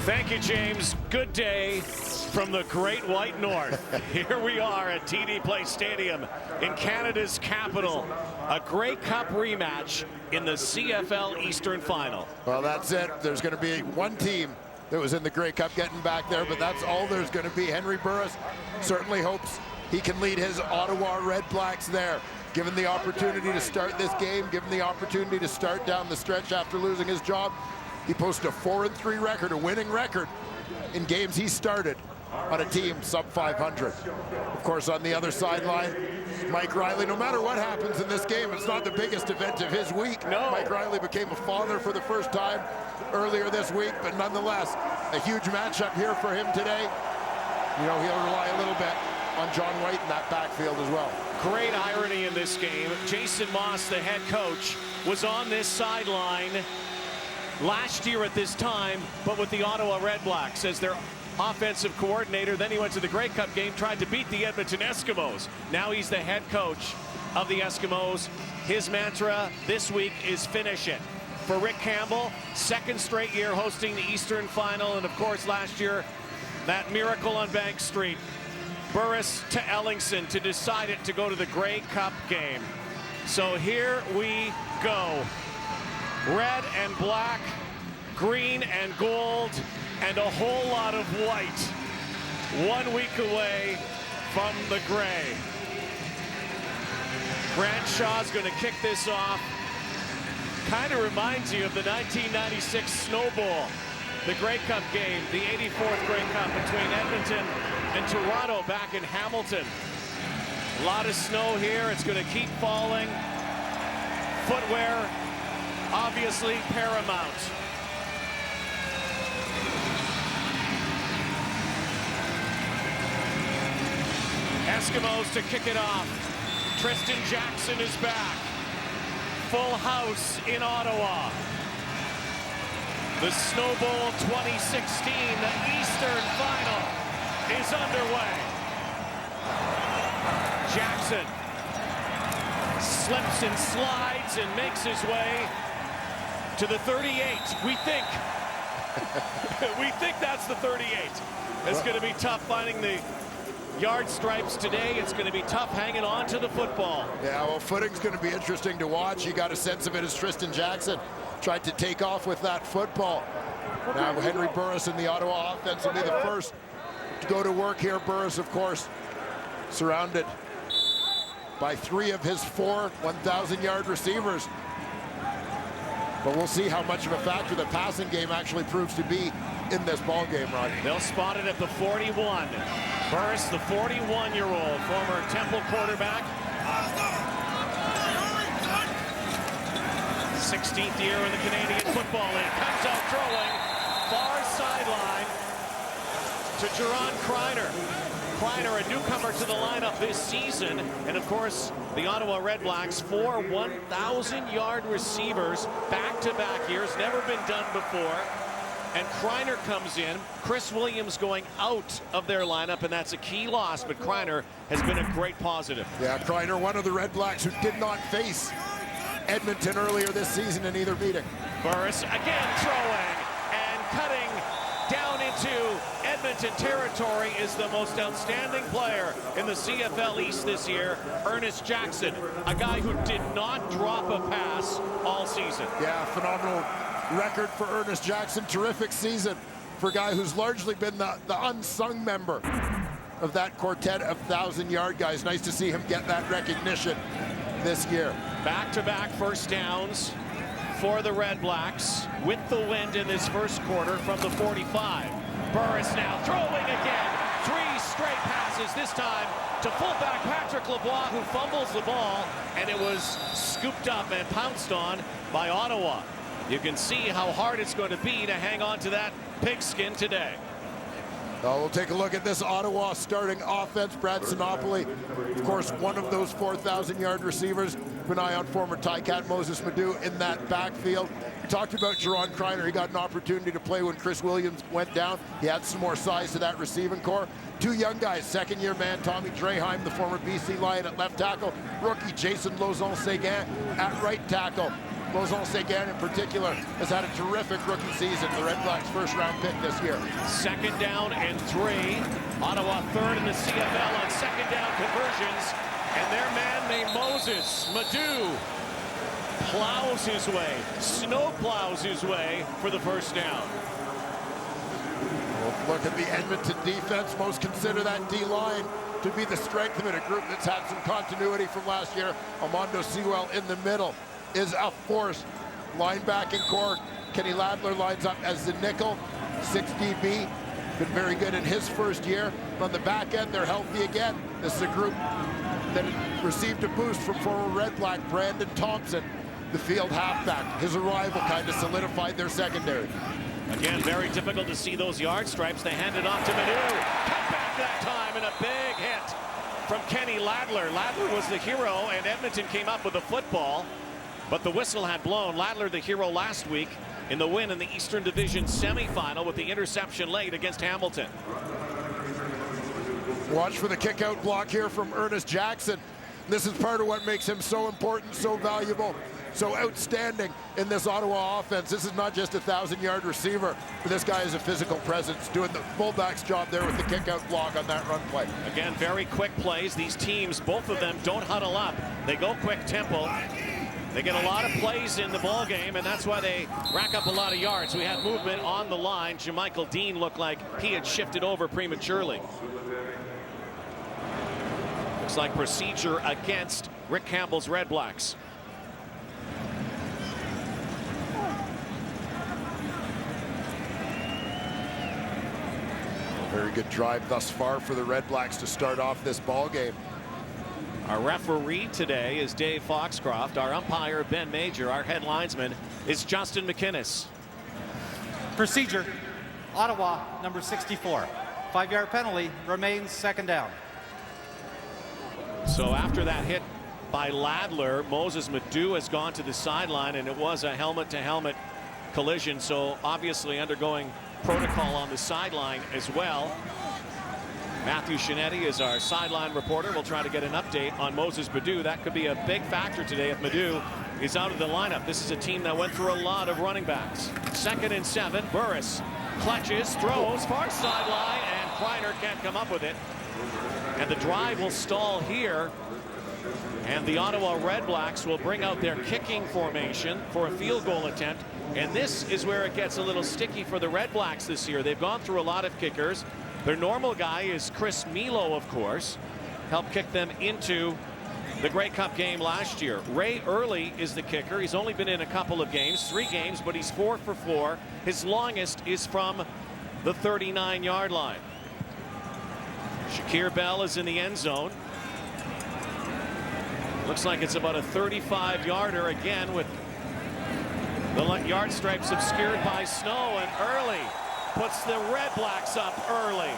Thank you, James. Good day from the Great White North. Here we are at TD Place Stadium in Canada's capital. A Grey Cup rematch in the CFL Eastern Final. Well, that's it. There's going to be one team that was in the Grey Cup getting back there, but that's all there's going to be. Henry Burris certainly hopes he can lead his Ottawa REDBLACKS there. Given the opportunity to start this game, given the opportunity to start down the stretch after losing his job, he posted a 4-3 record, a winning record in games he started on a team sub 500. Of course, on the other sideline, Mike Riley. No matter what happens in this game, it's not the biggest event of his week. No. Mike Riley became a father for the first time earlier this week, but nonetheless, a huge matchup here for him today. You know, he'll rely a little bit on John White in that backfield as well. Great irony in this game. Jason Moss, the head coach, was on this sideline last year at this time, but with the Ottawa REDBLACKS as their offensive coordinator. Then he went to the Grey Cup game, tried to beat the Edmonton Eskimos. Now he's the head coach of the Eskimos. His mantra this week is finish it. For Rick Campbell, second straight year hosting the Eastern Final, and of course last year, that miracle on Bank Street. Burris to Ellingson to decide it to go to the Grey Cup game. So here we go. Red and black, green and gold, and a whole lot of white. 1 week away from the gray. Grant Shaw's going to kick this off. Kind of reminds you of the 1996 Snow Bowl, the Grey Cup game, the 84th Grey Cup between Edmonton and Toronto back in Hamilton. A lot of snow here. It's going to keep falling. Footwear, obviously paramount. Eskimos to kick it off. Tristan Jackson is back. Full house in Ottawa. The Snow Bowl 2016, the Eastern Final, is underway. Jackson slips and slides and makes his way to the 38. We think. We think that's the 38. It's going to be tough finding the yard stripes today. It's going to be tough hanging on to the football. Yeah, well, footing's going to be interesting to watch. You got a sense of it as Tristan Jackson tried to take off with that football. Now Henry Burris in the Ottawa offense will be the first to go to work here. Burris, of course, surrounded by 3 of his 4 1,000-yard receivers. But we'll see how much of a factor the passing game actually proves to be in this ball game, Rodney. They'll spot it at the 41. Burris, the 41-year-old former Temple quarterback. 16th year in the Canadian Football League. Comes out throwing, far sideline to Jerron Kreiner. Kreiner, a newcomer to the lineup this season. And of course, the Ottawa REDBLACKS, 4 1,000-yard receivers back-to-back years. Never been done before. And Kreiner comes in. Chris Williams going out of their lineup, and that's a key loss, but Kreiner has been a great positive. Yeah, Kreiner, one of the REDBLACKS who did not face Edmonton earlier this season in either meeting. Burris again throwing and cutting down into Edmonton territory is the most outstanding player in the CFL East this year, Ernest Jackson, a guy who did not drop a pass all season. Yeah, phenomenal record for Ernest Jackson. Terrific season for a guy who's largely been the unsung member of that quartet of 1,000-yard guys. Nice to see him get that recognition this year. Back-to-back first downs for the REDBLACKS with the wind in this first quarter from the 45. Burris now throwing again. 3 straight passes, this time to fullback Patrick Lebois, who fumbles the ball, and it was scooped up and pounced on by Ottawa. You can see how hard it's going to be to hang on to that pigskin today. We'll take a look at this Ottawa starting offense. Brad Sinopoli, of course, one of those 4,000-yard receivers. Keep an eye on former Ticat Moses Madu in that backfield. We talked about Jerron Kreiner. He got an opportunity to play when Chris Williams went down. He had some more size to that receiving core. 2 young guys, second-year man Tommy Draheim, the former BC Lion at left tackle. Rookie Jason Lauzon-Séguin at right tackle. Lauzon Seguin in particular has had a terrific rookie season. The Red Blacks first-round pick this year. Second down and 3. Ottawa third in the CFL on second down conversions. And their man named Moses Madu plows his way, snow plows his way for the first down. Well, look at the Edmonton defense. Most consider that D-line to be the strength of it, a group that's had some continuity from last year. Armando Sewell in the middle is a force. Linebacking core, Kenny Ladler lines up as the nickel, 6 DB. Been very good in his first year. On the back end, they're healthy again. This is a group that received a boost from former Red Black Brandon Thompson, the field halfback. His arrival kind of solidified their secondary. Again, very difficult to see those yard stripes. They hand it off to Manu. Cut back that time, and a big hit from Kenny Ladler. Ladler was the hero, and Edmonton came up with the football, but the whistle had blown. Ladler, the hero last week in the win in the Eastern Division semifinal with the interception late against Hamilton. Watch for the kick-out block here from Ernest Jackson. This is part of what makes him so important, so valuable, so outstanding in this Ottawa offense. This is not just a 1,000-yard receiver, but this guy is a physical presence, doing the fullback's job there with the kick-out block on that run play. Again, very quick plays. These teams, both of them, don't huddle up. They go quick tempo. They get a lot of plays in the ball game, and that's why they rack up a lot of yards. We had movement on the line. Jamichael Dean looked like he had shifted over prematurely. Looks like procedure against Rick Campbell's Red Blacks. Very good drive thus far for the Red Blacks to start off this ball game. Our referee today is Dave Foxcroft. Our umpire, Ben Major. Our head linesman is Justin McInnes. Procedure, Ottawa, number 64. 5-yard penalty, remains second down. So after that hit by Ladler, Moses Madu has gone to the sideline, and it was a helmet-to-helmet collision, so obviously undergoing protocol on the sideline as well. Matthew Shinetti is our sideline reporter. We'll try to get an update on Moses Madu. That could be a big factor today if Madu is out of the lineup. This is a team that went through a lot of running backs. 2nd and 7. Burris clutches, throws, far sideline, and Kreiner can't come up with it. And the drive will stall here. And the Ottawa Red Blacks will bring out their kicking formation for a field goal attempt. And this is where it gets a little sticky for the Red Blacks this year. They've gone through a lot of kickers. Their normal guy is Chris Milo, of course. Helped kick them into the Grey Cup game last year. Ray Early is the kicker. He's only been in a couple of games, 3 games, but he's 4 for 4. His longest is from the 39-yard line. Shakir Bell is in the end zone. Looks like it's about a 35-yarder again, with the yard stripes obscured by snow, and Early puts the Red Blacks up early.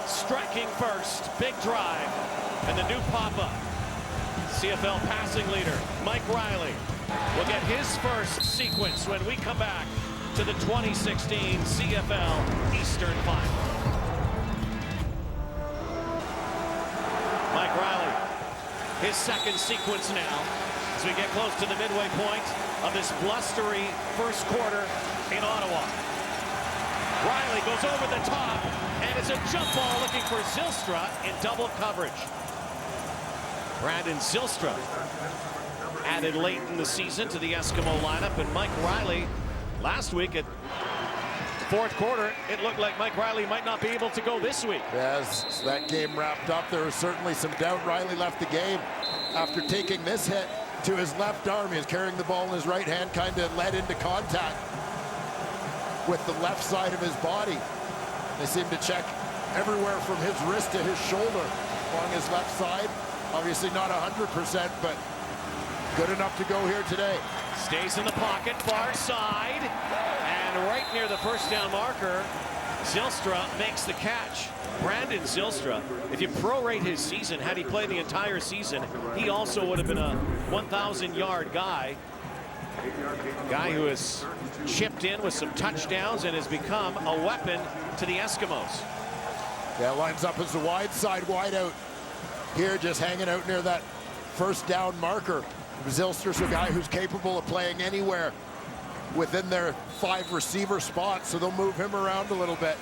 Striking first, big drive, and the new pop-up. CFL passing leader, Mike Riley, will get his first sequence when we come back to the 2016 CFL Eastern Final. Mike Riley, his second sequence now as we get close to the midway point of this blustery first quarter in Ottawa. Riley goes over the top, and it's a jump ball looking for Zylstra in double coverage. Brandon Zylstra added late in the season to the Eskimo lineup, and Mike Riley last week at fourth quarter, it looked like Mike Riley might not be able to go this week. As that game wrapped up, there was certainly some doubt. Riley left the game after taking this hit to his left arm. He was carrying the ball in his right hand, kind of led into contact with the left side of his body. They seem to check everywhere from his wrist to his shoulder along his left side. Obviously not 100%, but good enough to go here today. Stays in the pocket, far side, and right near the first down marker, Zylstra makes the catch. Brandon Zylstra, if you prorate his season, had he played the entire season, he also would have been a 1,000-yard guy. Guy who has chipped in with some touchdowns and has become a weapon to the Eskimos. Yeah, lines up as the wide side wide out here, just hanging out near that first down marker. Zylster's a guy who's capable of playing anywhere within their 5 receiver spots, so they'll move him around a little bit.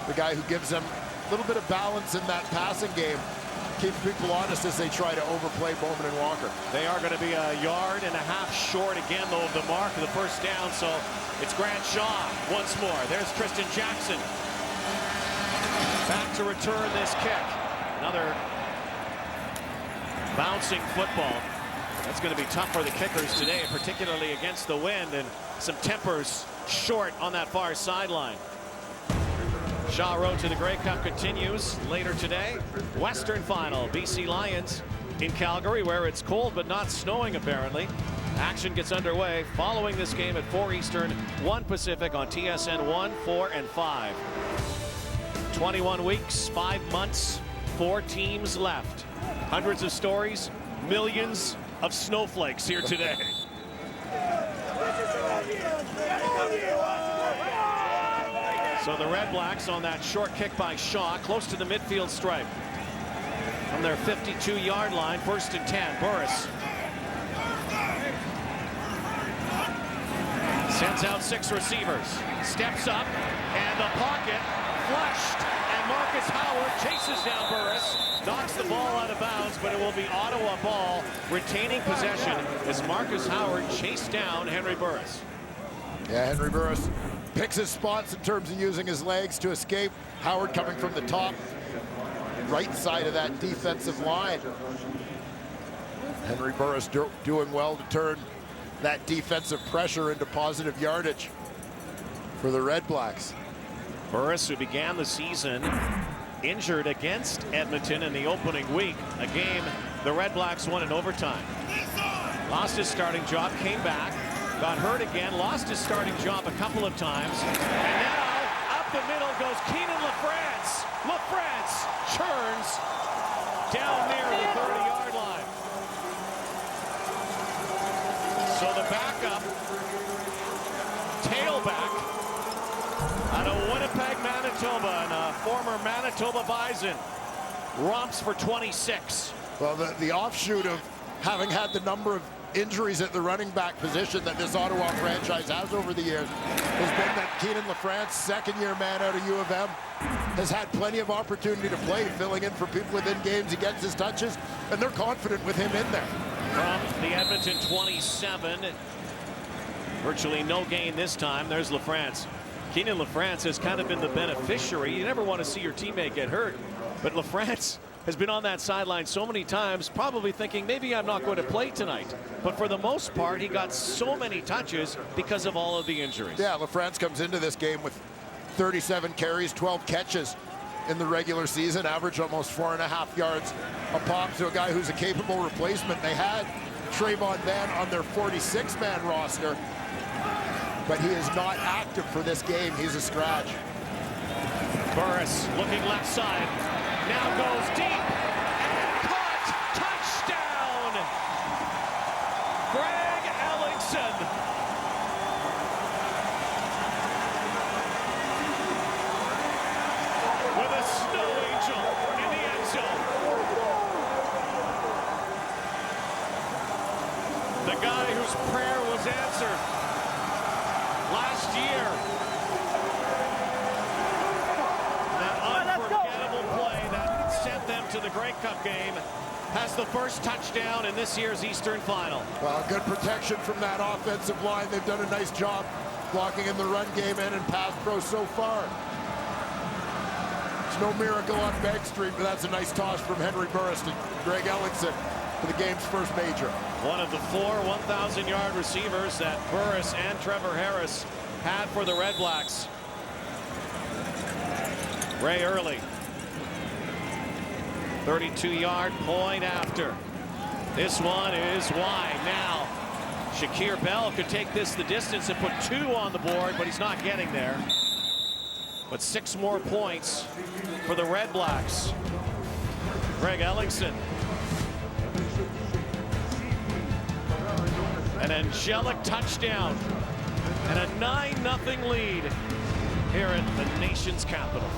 The guy who gives them a little bit of balance in that passing game, keeps people honest as they try to overplay Bowman and Walker. They are going to be a yard and a half short again, though, of the mark of the first down, so it's Grant Shaw once more. There's Tristan Jackson. Back to return this kick. Another bouncing football. That's going to be tough for the kickers today, particularly against the wind, and some tempers short on that far sideline. Shaw Road to the Grey Cup continues later today. Western final, BC Lions in Calgary, where it's cold but not snowing apparently. Action gets underway following this game at 4 Eastern, 1 Pacific on TSN 1, 4, and 5. 21 weeks, 5 months, 4 teams left. Hundreds of stories, millions of snowflakes here today. So the Red Blacks on that short kick by Shaw, close to the midfield stripe. From their 52-yard line, 1st and 10, Burris. Sends out 6 receivers, steps up, and the pocket flushed, and Marcus Howard chases down Burris, knocks the ball out of bounds, but it will be Ottawa ball, retaining possession as Marcus Howard chased down Henry Burris. Yeah, Henry Burris picks his spots in terms of using his legs to escape. Howard coming from the top, right side of that defensive line. Henry Burris doing well to turn that defensive pressure into positive yardage for the Red Blacks. Burris, who began the season injured against Edmonton in the opening week, a game the Red Blacks won in overtime. Lost his starting job, came back, got hurt again, lost his starting job a couple of times, and now up the middle goes Keenan LaFrance. LaFrance churns down near the 30-yard line. So the backup, tailback, out of Winnipeg, Manitoba, and a former Manitoba Bison, romps for 26. Well, the offshoot of having had the number of injuries at the running back position that this Ottawa franchise has over the years has been that Keenan LaFrance, second-year man out of U of M, has had plenty of opportunity to play, filling in for people within games. He gets his touches, and they're confident with him in there. From the Edmonton 27, virtually no gain this time. There's LaFrance. Keenan LaFrance has kind of been the beneficiary. You never want to see your teammate get hurt, but LaFrance has been on that sideline so many times, probably thinking maybe I'm not going to play tonight. But for the most part, he got so many touches because of all of the injuries. Yeah, LaFrance comes into this game with 37 carries, 12 catches in the regular season, average almost 4.5 yards a pop to a guy who's a capable replacement. They had Trayvon Mann on their 46-man roster, but he is not active for this game. He's a scratch. Burris looking left side, now goes deep and caught. Touchdown, Greg Ellingson. With a snow angel in the end zone. The guy whose prayer was answered last year. That unforgettable play that sent them to the Grey Cup game has the first touchdown in this year's Eastern Final. Well, good protection from that offensive line. They've done a nice job blocking in the run game and in pass pro so far. It's no miracle on Bank Street, but that's a nice toss from Henry Burris to Greg Ellingson for the game's first major. One of the 4 1,000-yard receivers that Burris and Trevor Harris had for the Red Blacks. Ray Early, 32-yard point after. This one is wide. Now, Shakir Bell could take this the distance and put 2 on the board, but he's not getting there. But 6 more points for the Red Blacks. Greg Ellingson. An angelic touchdown and a 9-0 lead here in the nation's capital.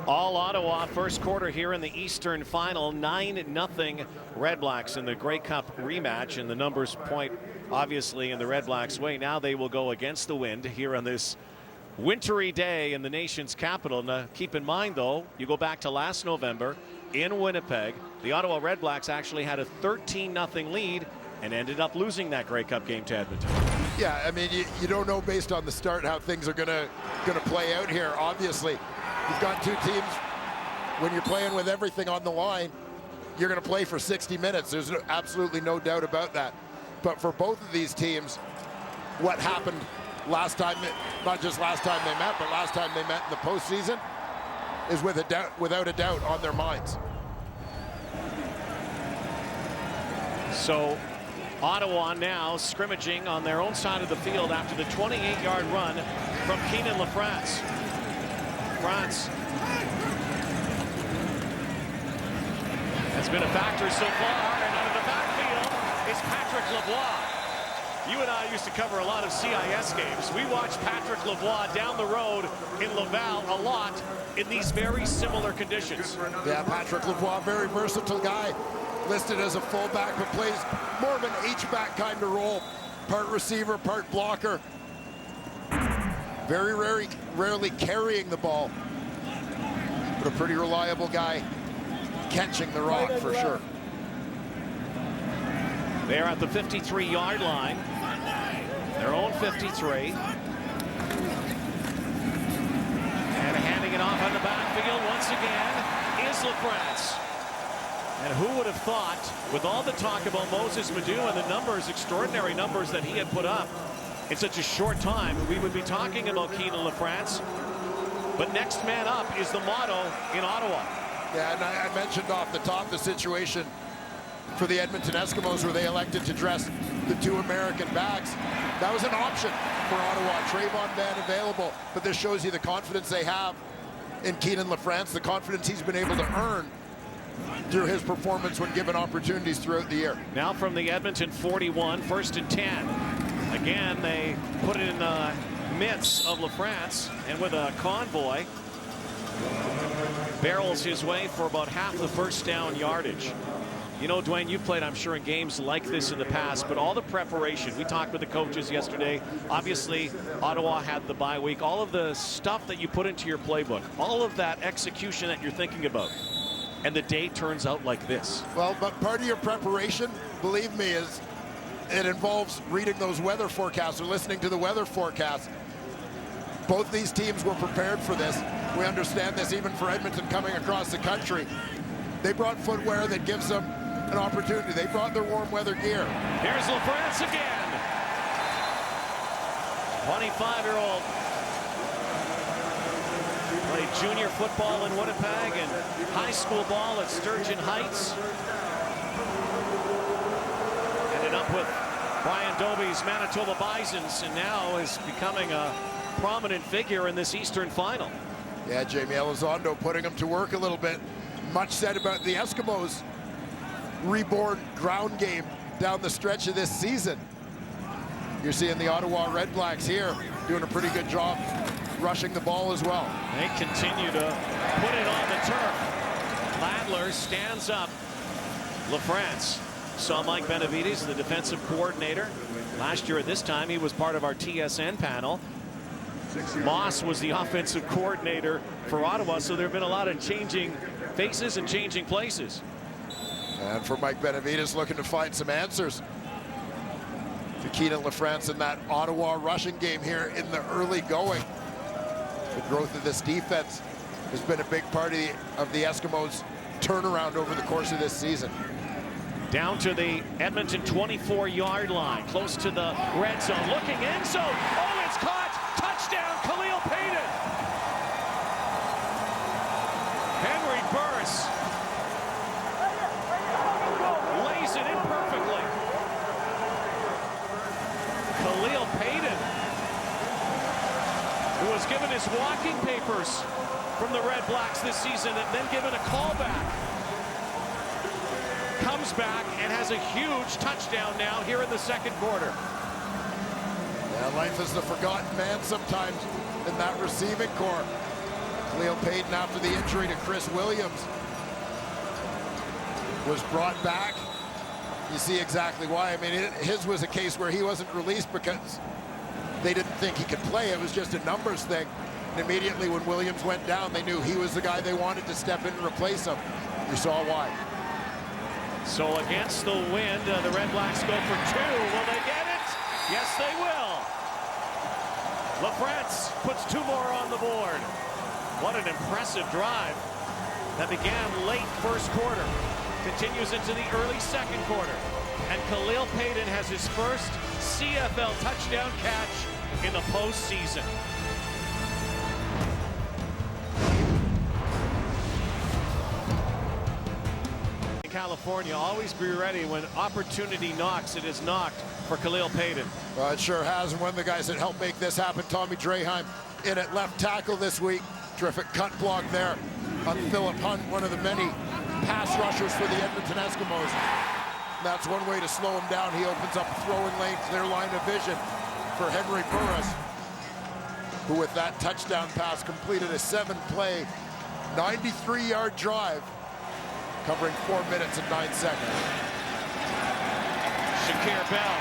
All Ottawa, first quarter here in the Eastern Final, 9-0 Red Blacks in the Grey Cup rematch, and the numbers point obviously in the Red Blacks' way. Now they will go against the wind here on this wintry day in the nation's capital. Now keep in mind though, you go back to last November in Winnipeg, the Ottawa Red Blacks actually had a 13-0 lead and ended up losing that Grey Cup game to Edmonton. Yeah, I mean, you don't know based on the start how things are gonna play out here. Obviously, you've got two teams. When you're playing with everything on the line, you're going to play for 60 minutes. There's absolutely no doubt about that. But for both of these teams, what happened last time, not just last time they met, but last time they met in the postseason, is without a doubt on their minds. So Ottawa now scrimmaging on their own side of the field after the 28-yard run from Keenan LaFrance. France has been a factor so far, and out of the backfield is Patrick Lavoie. You and I used to cover a lot of CIS games. We watched Patrick Lavoie down the road in Laval a lot in these very similar conditions. Yeah, Patrick Lavoie, very versatile guy, listed as a fullback, but plays more of an H-back kind of role. Part receiver, part blocker. Very rarely carrying the ball, but a pretty reliable guy catching the rock for sure. They're at the 53-yard line, their own 53. And handing it off on the backfield once again is LaFrance. And who would have thought, with all the talk about Moses Madu and the numbers, extraordinary numbers that he had put up in such a short time, we would be talking about Keenan LaFrance. But next man up is the motto in Ottawa. Yeah, and I mentioned off the top the situation for the Edmonton Eskimos where they elected to dress the two American backs. That was an option for Ottawa. Trayvon Van available, but this shows you the confidence they have in Keenan LaFrance, the confidence he's been able to earn through his performance when given opportunities throughout the year. Now from the Edmonton 41, 1st and 10. Again, they put it in the midst of LaFrance, and with a convoy, barrels his way for about half the first down yardage. You know, Dwayne, you've played, I'm sure, in games like this in the past, but all the preparation, we talked with the coaches yesterday. Obviously, Ottawa had the bye week. All of the stuff that you put into your playbook, all of that execution that you're thinking about, and the day turns out like this. Well, but part of your preparation, believe me, is it involves reading those weather forecasts or listening to the weather forecast. Both these teams were prepared for this. We understand this even for Edmonton coming across the country. They brought footwear that gives them an opportunity. They brought their warm weather gear. Here's LaFrance again. 25-year-old. Played junior football in Winnipeg and high school ball at Sturgeon Heights. Ended up with Brian Dobie's Manitoba Bisons and now is becoming a prominent figure in this Eastern Final. Yeah, Jamie Elizondo putting him to work a little bit. Much said about the Eskimos' reborn ground game down the stretch of this season. You're seeing the Ottawa Red Blacks here doing a pretty good job rushing the ball as well. They continue to put it on the turf. Ladler stands up. LaFrance saw Mike Benavides, the defensive coordinator. Last year at this time, he was part of our TSN panel. Moss was the offensive coordinator for Ottawa, so there have been a lot of changing faces and changing places. And for Mike Benavides looking to find some answers to Keenan LaFrance in that Ottawa rushing game here in the early going. The growth of this defense has been a big part of the Eskimos' turnaround over the course of this season. Down to the Edmonton 24-yard line, close to the red zone, looking end zone. Oh, it's caught! Touchdown, Khalil Payton! Henry Burris lays it in perfectly. Khalil Payton, who was given his walking papers from the Red Blacks this season and then given a callback, comes back and has a huge touchdown now here in the second quarter. Yeah, life is the forgotten man sometimes in that receiving corps. Khalil Payton, after the injury to Chris Williams, was brought back. You see exactly why. I mean, his was a case where he wasn't released because they didn't think he could play. It was just a numbers thing. And immediately when Williams went down, they knew he was the guy they wanted to step in and replace him. You saw why. So against the wind, the Red Blacks go for two. Will they get it? Yes, they will. LaFrance puts two more on the board. What an impressive drive that began late first quarter. Continues into the early second quarter. And Khalil Payton has his first CFL touchdown catch in the postseason. California, always be ready when opportunity knocks. It is knocked for Khalil Payton. Well, it sure has, and one of the guys that helped make this happen, Tommy Draheim, in at left tackle this week. Terrific cut block there on Philip Hunt, one of the many pass rushers for the Edmonton Eskimos. That's one way to slow him down. He opens up throwing lanes, their line of vision for Henry Burris, who with that touchdown pass completed a 7-play, 93-yard drive, covering 4 minutes and 9 seconds. Shakir Bell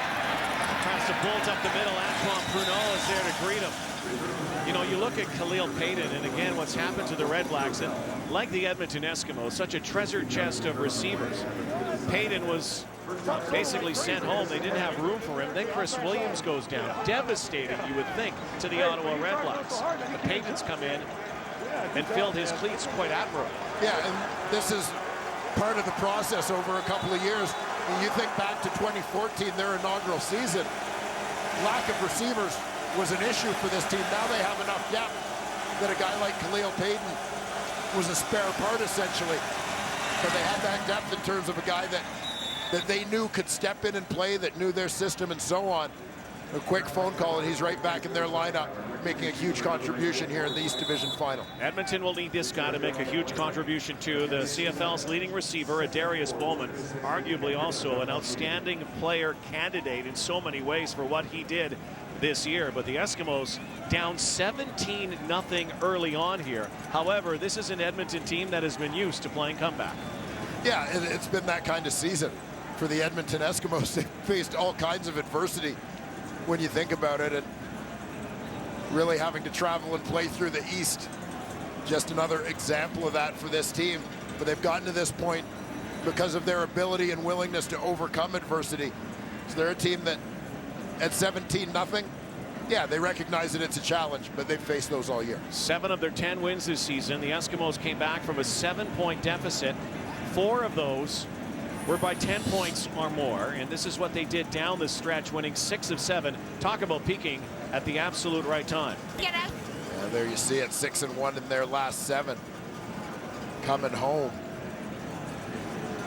tries to bolt up the middle. Antoine Pruneau is there to greet him. You know, you look at Khalil Payton, and again, what's happened to the Red Blacks, and like the Edmonton Eskimos, such a treasure chest of receivers. Payton was basically sent home. They didn't have room for him. Then Chris Williams goes down. Devastating, you would think, to the Ottawa Red Blacks. But Payton's come in and filled his cleats quite admirably. Yeah, and this is part of the process over a couple of years. When you think back to 2014, their inaugural season, lack of receivers was an issue for this team. Now they have enough depth that a guy like Khalil Payton was a spare part, essentially. But they had that depth in terms of a guy that they knew could step in and play, that knew their system and so on. A quick phone call, and he's right back in their lineup, making a huge contribution here in the East Division Final. Edmonton will need this guy to make a huge contribution too. The CFL's leading receiver, Darius Bowman, arguably also an outstanding player candidate in so many ways for what he did this year. But the Eskimos down 17-0 early on here. However, this is an Edmonton team that has been used to playing comeback. Yeah, it's been that kind of season for the Edmonton Eskimos. They've faced all kinds of adversity when you think about it, and really having to travel and play through the East. Just another example of that for this team. But they've gotten to this point because of their ability and willingness to overcome adversity. So they're a team that at 17-0, yeah, they recognize that it's a challenge, but they've faced those all year. 7 of their 10 wins this season. The Eskimos came back from a 7-point deficit. 4 of those were by 10 points or more, and this is what they did down the stretch, winning 6 of 7. Talk about peaking at the absolute right time. Yeah, there you see it, 6-1 in their last 7. Coming home.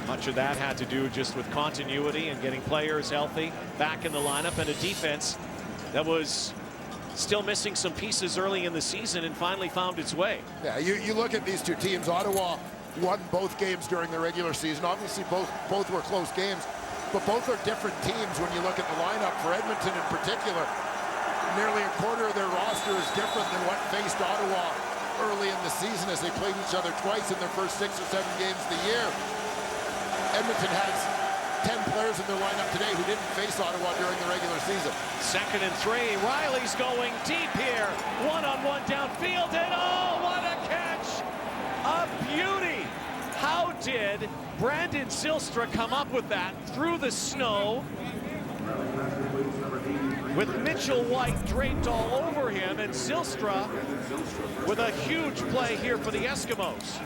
Much of that had to do just with continuity and getting players healthy, back in the lineup, and a defense that was still missing some pieces early in the season and finally found its way. Yeah, you look at these two teams. Ottawa won both games during the regular season. Obviously, both were close games, but both are different teams when you look at the lineup. For Edmonton in particular, nearly a quarter of their roster is different than what faced Ottawa early in the season, as they played each other twice in their first 6 or 7 games of the year. Edmonton has 10 players in their lineup today who didn't face Ottawa during the regular season. 2nd and 3. Riley's going deep here. One-on-one downfield, and oh, what a catch! A beauty! How did Brandon Zylstra come up with that through the snow with Mitchell White draped all over him, and Zylstra with a huge play here for the Eskimos.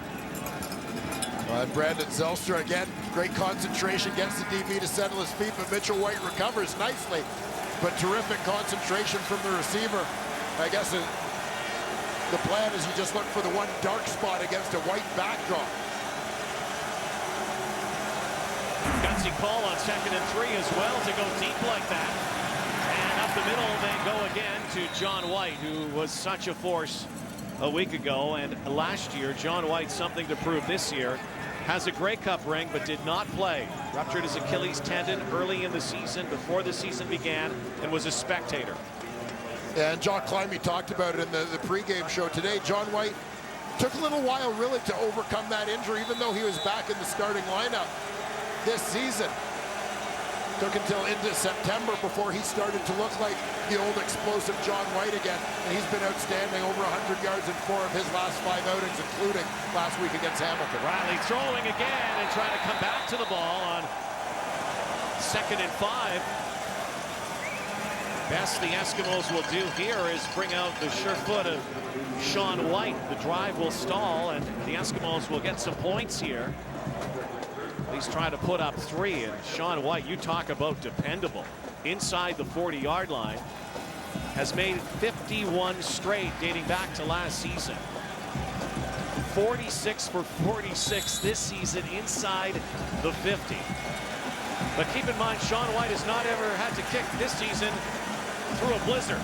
Brandon Zylstra, again, great concentration, gets the DB to settle his feet, but Mitchell White recovers nicely. But terrific concentration from the receiver. I guess the plan is you just look for the one dark spot against a white backdrop. Gutsy call on 2nd and 3 as well to go deep like that. And up the middle they go again to John White, who was such a force a week ago and last year. John White, something to prove this year. Has a Grey Cup ring but did not play. Ruptured his Achilles tendon early in the season, before the season began, and was a spectator. And John Climby talked about it in the pregame show today. John White Took a little while really to overcome that injury, even though he was back in the starting lineup this season. Took until into September before he started to look like the old explosive John White again. And he's been outstanding, over 100 yards in 4 of his last 5 outings, including last week against Hamilton. Riley throwing again and trying to come back to the ball on 2nd and 5. Best the Eskimos will do here is bring out the sure foot of Sean White. The drive will stall, and the Eskimos will get some points here. At least try to put up 3. And Sean White, you talk about dependable. Inside the 40-yard line. Has made 51 straight dating back to last season. 46 for 46 this season inside the 50. But keep in mind, Sean White has not ever had to kick this season through a blizzard.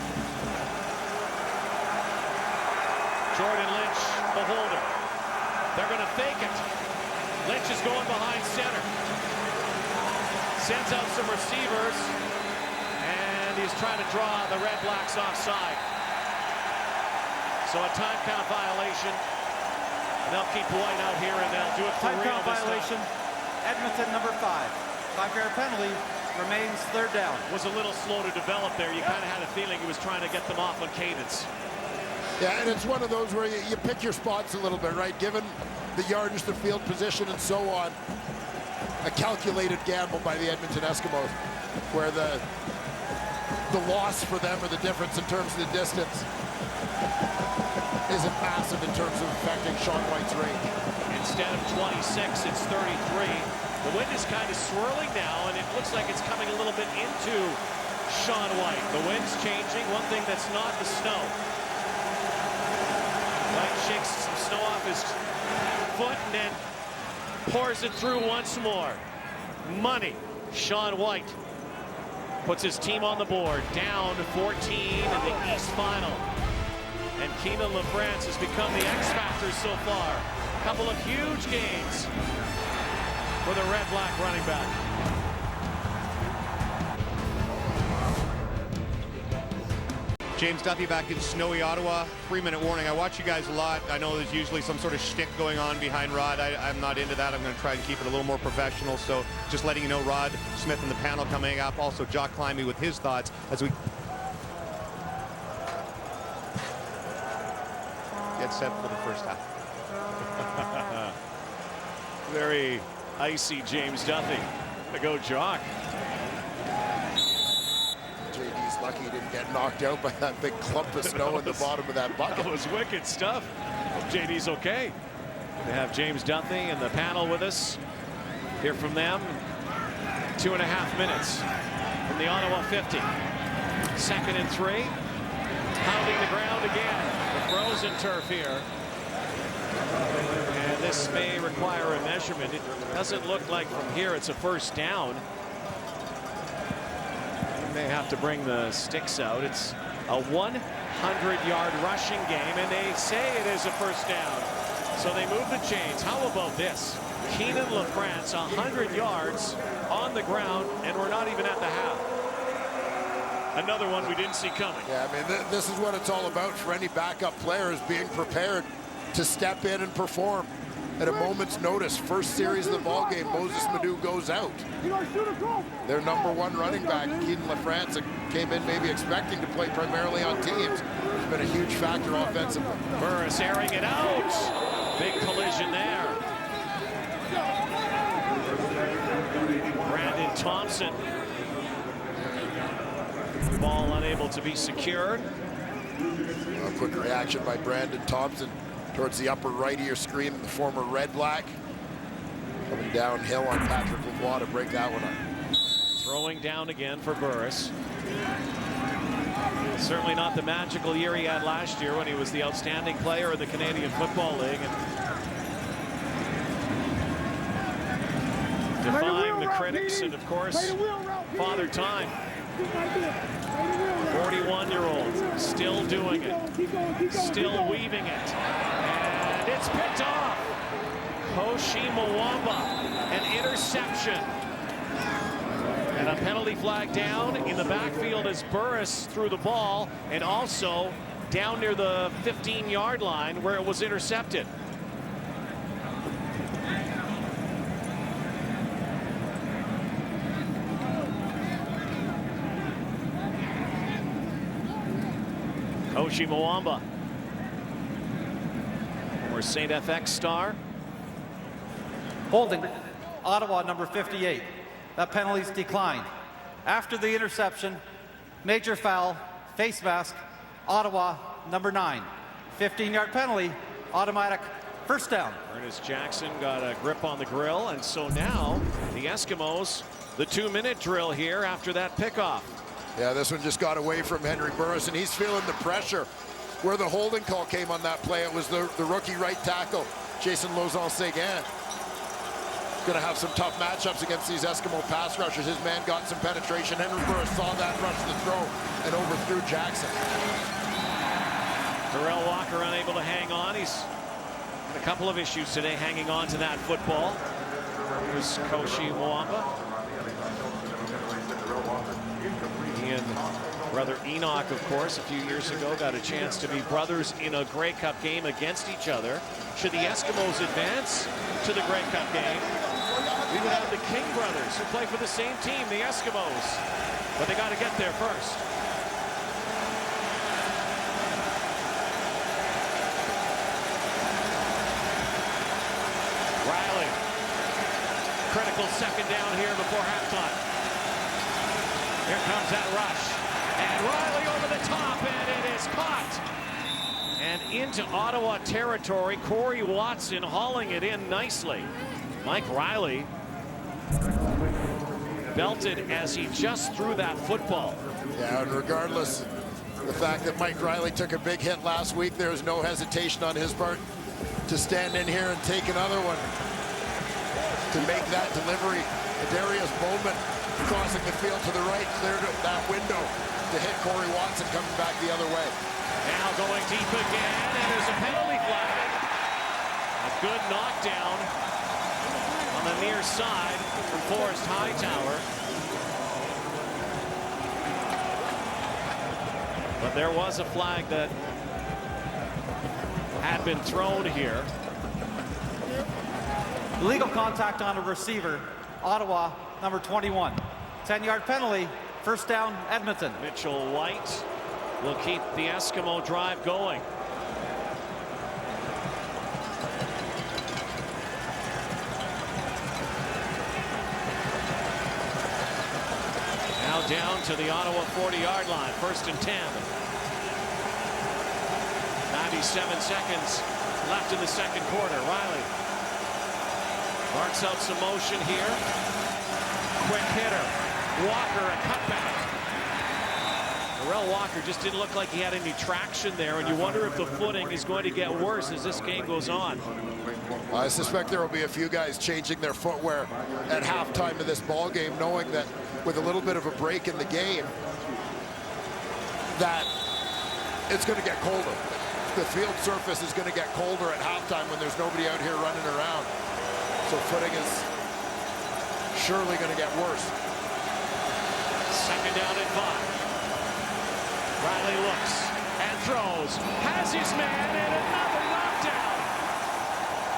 Jordan Lynch, the holder. They're going to fake it. Lynch is going behind center. Sends out some receivers. And he's trying to draw the Red Blacks offside. So a time count violation. And they'll keep White out here, and they'll do it for Time real count this violation. time. Edmonton number 5. 5-yard penalty. Remains 3rd down. Was a little slow to develop there. You kind of had a feeling he was trying to get them off on cadence. Yeah, and it's one of those where you pick your spots a little bit, right? Given the yardage, the field position, and so on. A calculated gamble by the Edmonton Eskimos, where the loss for them, or the difference in terms of the distance, isn't massive in terms of affecting Sean White's range. Instead of 26, it's 33. The wind is kind of swirling now, and it looks like it's coming a little bit into Sean White. The wind's changing. One thing that's not the snow. White shakes some snow off his foot and then pours it through once more. Money. Sean White puts his team on the board. Down 14 in the East Final. And Keenan LaFrance has become the X factor so far. A couple of huge gains for the Red Black running back. James Duthie back in snowy Ottawa. 3-minute warning. I watch you guys a lot. I know there's usually some sort of shtick going on behind Rod. I'm not into that. I'm going to try and keep it a little more professional. So just letting you know, Rod Smith in the panel coming up. Also, Jock Climby with his thoughts as we get set for the first half. Very icy James Duthie. To go Jock. JD's lucky he didn't get knocked out by that big clump of snow in the bottom of that bucket. That was wicked stuff. Hope JD's okay. To have James Duthie in the panel with us. Hear from them. 2.5 minutes from the Ottawa 50. 2nd and 3. Pounding the ground again. The frozen turf here. And this may require a measurement. It doesn't look like from here it's a first down. They have to bring the sticks out. It's a 100-yard rushing game, and they say it is a first down. So they move the chains. How about this? Keenan LaFrance, 100 yards on the ground, and we're not even at the half. Another one we didn't see coming. Yeah, I mean, this is what it's all about for any backup player, is being prepared to step in and perform at a moment's notice. First series of the ball game, Moses Madu goes out. Their number 1 running back, Keenan LaFrance, came in maybe expecting to play primarily on teams. He's been a huge factor offensively. Burris airing it out. Big collision there. Brandon Thompson. Ball unable to be secured. A quick reaction by Brandon Thompson towards the upper right of your screen, the former Red Black. Coming downhill on Patrick Lavoie to break that one up. Throwing down again for Burris. Certainly not the magical year he had last year when he was the outstanding player in the Canadian Football League. And defying the critics and, of course, Father Time. 41-year-old, still doing it, still weaving it, and it's picked off. Hoshi Mwamba, an interception. And a penalty flag down in the backfield as Burris threw the ball, and also down near the 15-yard line where it was intercepted. Koshi Mwamba, former St. FX star. Holding Ottawa number 58. That penalty's declined. After the interception, major foul, face mask, Ottawa number 9. 15-yard penalty, automatic first down. Ernest Jackson got a grip on the grill, and so now the Eskimos, the 2-minute drill here after that pickoff. Yeah, this one just got away from Henry Burris, and he's feeling the pressure. Where the holding call came on that play, it was the rookie right tackle, Jason Lauzon-Seguin. Going to have some tough matchups against these Eskimo pass rushers. His man got some penetration. Henry Burris saw that, rushed the throw, and overthrew Jackson. Darrell Walker unable to hang on. He's had a couple of issues today hanging on to that football. Here's Koshi Mwamba. He and brother Enoch, of course, a few years ago got a chance to be brothers in a Grey Cup game against each other. Should the Eskimos advance to the Grey Cup game, we would have the King brothers who play for the same team, the Eskimos. But they got to get there first. Riley. Critical second down here before halftime. Here comes that rush. And Riley over the top, and it is caught. And into Ottawa territory, Corey Watson hauling it in nicely. Mike Riley belted as he just threw that football. Yeah, and regardless the fact that Mike Riley took a big hit last week, there's no hesitation on his part to stand in here and take another one to make that delivery. Darius Bowman crossing the field to the right, cleared that window to hit Corey Watson coming back the other way. Now going deep again, and there's a penalty flag. A good knockdown on the near side from Forrest Hightower. But there was a flag that had been thrown here. Illegal contact on a receiver, Ottawa number 21. 10-yard penalty, first down, Edmonton. Mitchell White will keep the Eskimo drive going. Now down to the Ottawa 40-yard line, 1st and 10. 97 seconds left in the second quarter. Riley marks out some motion here. Quick hitter. Walker, a cutback. Darrell Walker just didn't look like he had any traction there, and you wonder if the footing is going to get worse as this game goes on. I suspect there will be a few guys changing their footwear at halftime of this ball game, knowing that with a little bit of a break in the game, that it's going to get colder. The field surface is going to get colder at halftime when there's nobody out here running around. So footing is surely going to get worse. Second down and 5. Riley looks and throws, has his man, and another knockdown.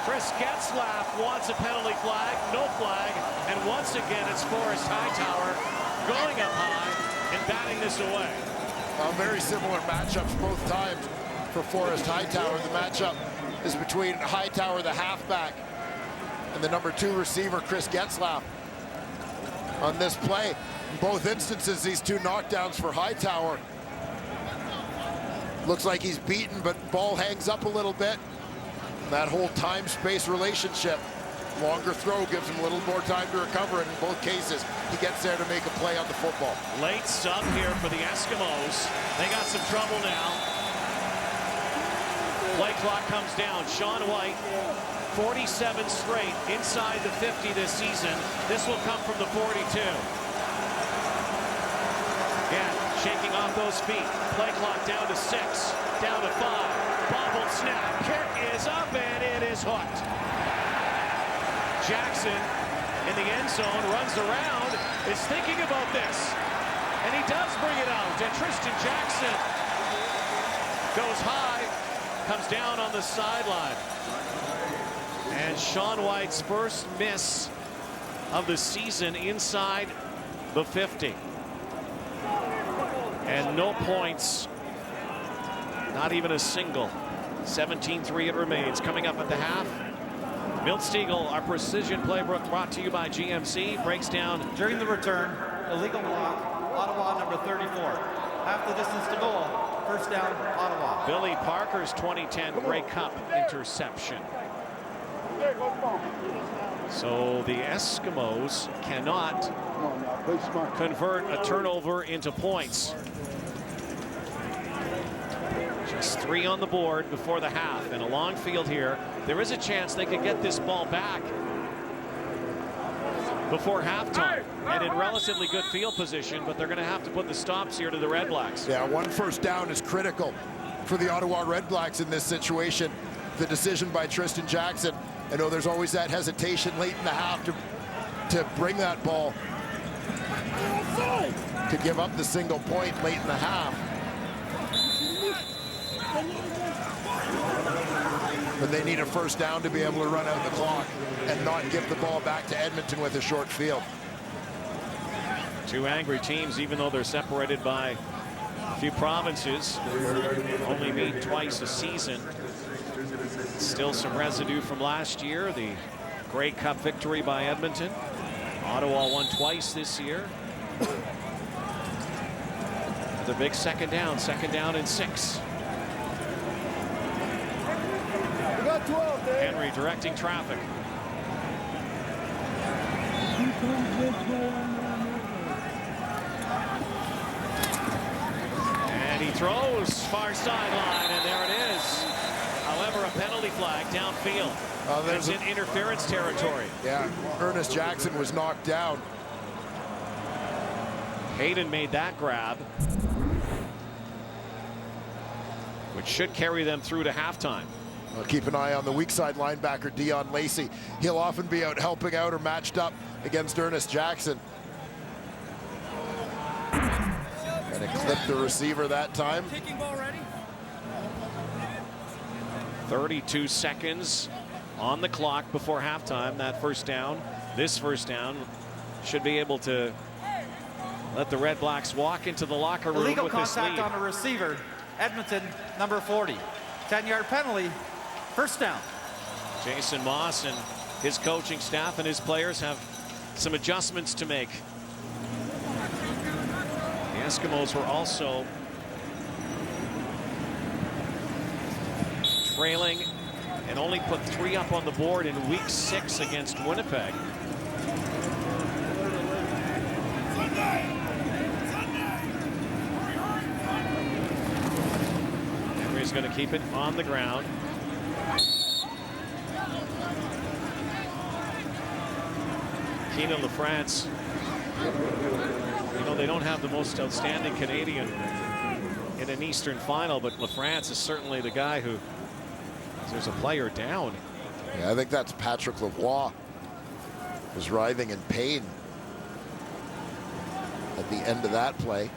Chris Getzlaff wants a penalty flag, no flag, and once again it's Forrest Hightower going up high and batting this away. Very similar matchups both times for Forrest Hightower. The matchup is between Hightower, the halfback, and the number 2 receiver, Chris Getzlaff. On this play, in both instances, these 2 knockdowns for Hightower. Looks like he's beaten, but ball hangs up a little bit. That whole time-space relationship. Longer throw gives him a little more time to recover, and in both cases, he gets there to make a play on the football. Late sub here for the Eskimos. They got some trouble now. Play clock comes down. Sean White, 47 straight inside the 50 this season. This will come from the 42. Again, shaking off those feet. Play clock down to 6, down to 5. Bobbled snap. Kick is up, and it is hooked. Jackson in the end zone runs around, is thinking about this, and he does bring it out. And Tristan Jackson goes high, comes down on the sideline. And Sean White's first miss of the season inside the 50. And no points, not even a single. 17-3 it remains. Coming up at the half, Milt Stiegel, our precision playbook brought to you by GMC, breaks down. During the return, illegal block, Ottawa number 34. Half the distance to goal, first down, Ottawa. Billy Parker's 2010 Grey Cup interception. So the Eskimos cannot convert a turnover into points. Just 3 on the board before the half, and a long field here. There is a chance they could get this ball back before halftime, and in relatively good field position, but they're going to have to put the stops here to the Red Blacks. Yeah, 1 first down is critical for the Ottawa Red Blacks in this situation. The decision by Tristan Jackson. I know there's always that hesitation late in the half to bring that ball, to give up the single point late in the half. But they need a first down to be able to run out the clock and not give the ball back to Edmonton with a short field. 2 angry teams, even though they're separated by a few provinces, only meet twice a season. Still some residue from last year, the Grey Cup victory by Edmonton. Ottawa won twice this year. The big second down and 6. Henry directing traffic. And he throws far sideline, and there it is. However, a penalty flag downfield. There's in interference territory. Yeah, Ernest Jackson was knocked down. Hayden made that grab, which should carry them through to halftime. Well, keep an eye on the weak side linebacker, Dion Lacey. He'll often be out helping out or matched up against Ernest Jackson. And it clipped the receiver that time. 32 seconds on the clock before halftime. That first down, this first down, should be able to let the Red Blacks walk into the locker room Illegal with this lead. contact on a receiver, Edmonton, number 40. 10-yard penalty, first down. Jason Moss and his coaching staff and his players have some adjustments to make. The Eskimos were also trailing and only put 3 up on the board in week 6 against Winnipeg. Henry's going to keep it on the ground. Keenan LaFrance, you know, they don't have the most outstanding Canadian in an Eastern final, but LaFrance is certainly the guy who, there's a player down. Yeah, I think that's Patrick Lavoie. Was writhing in pain at the end of that play.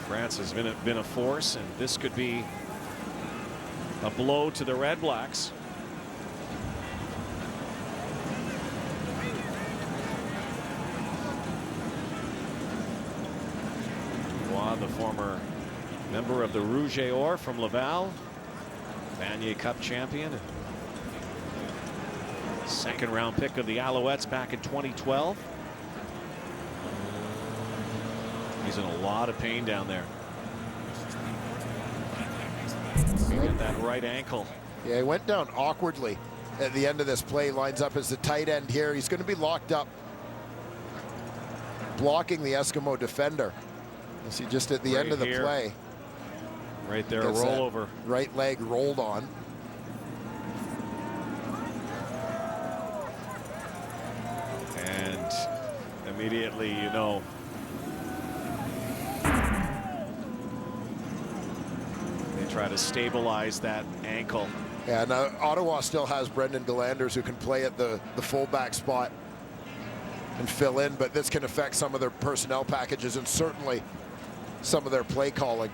France has been a force, and this could be a blow to the Red Blacks. The former member of the Rouge et Or from Laval, Vanier Cup champion, second round pick of the Alouettes back in 2012. He's in a lot of pain down there. He got that right ankle. Yeah, he went down awkwardly at the end of this play. Lines up as the tight end here. He's going to be locked up, blocking the Eskimo defender. You see just at the end of the play. Right there, a rollover. Right leg rolled on. And immediately, you know, they try to stabilize that ankle. Yeah, now Ottawa still has Brendan Delanders who can play at the fullback spot and fill in, but this can affect some of their personnel packages and certainly some of their play calling.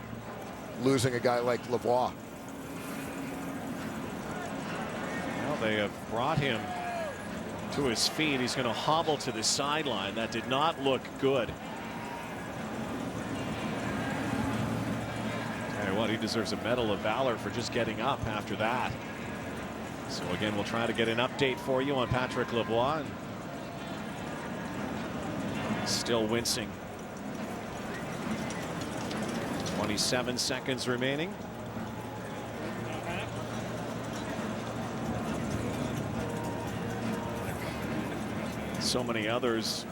losing a guy like Lavoie. Well, they have brought him to his feet. He's going to hobble to the sideline. That did not look good. Tell you what, he deserves a Medal of Valor for just getting up after that. So again, we'll try to get an update for you on Patrick Lavoie. Still wincing. 27 seconds remaining. So many others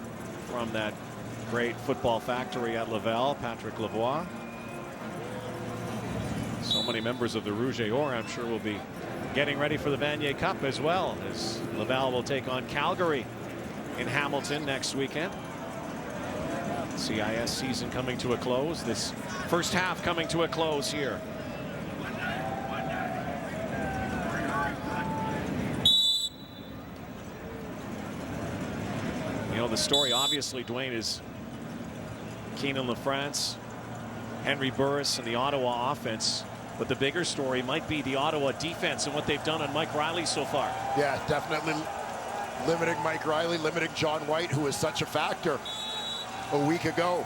from that great football factory at Laval. Patrick Lavoie. So many members of the Rouge et Or, I'm sure, will be getting ready for the Vanier Cup as well, as Laval will take on Calgary in Hamilton next weekend. CIS season coming to a close. This first half coming to a close here. You know, the story obviously, Dwayne, is Keenan LaFrance, Henry Burris, and the Ottawa offense. But the bigger story might be the Ottawa defense and what they've done on Mike Riley so far. Yeah, definitely limiting Mike Riley, limiting John White, who was such a factor a week ago.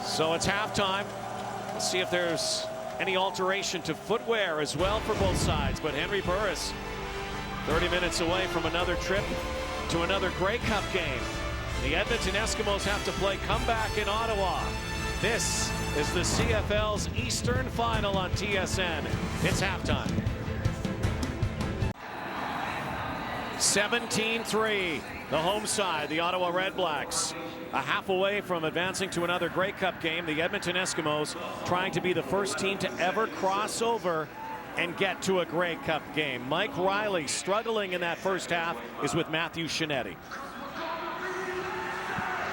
So it's halftime. Let's see if there's any alteration to footwear as well for both sides. But Henry Burris, 30 minutes away from another trip to another Grey Cup game. The Edmonton Eskimos have to play comeback in Ottawa. This is the CFL's Eastern Final on TSN. It's halftime. 17-3, the home side, the Ottawa REDBLACKS. A half away from advancing to another Grey Cup game. The Edmonton Eskimos trying to be the first team to ever cross over and get to a Grey Cup game. Mike Riley, struggling in that first half, is with Matthew Shinetti.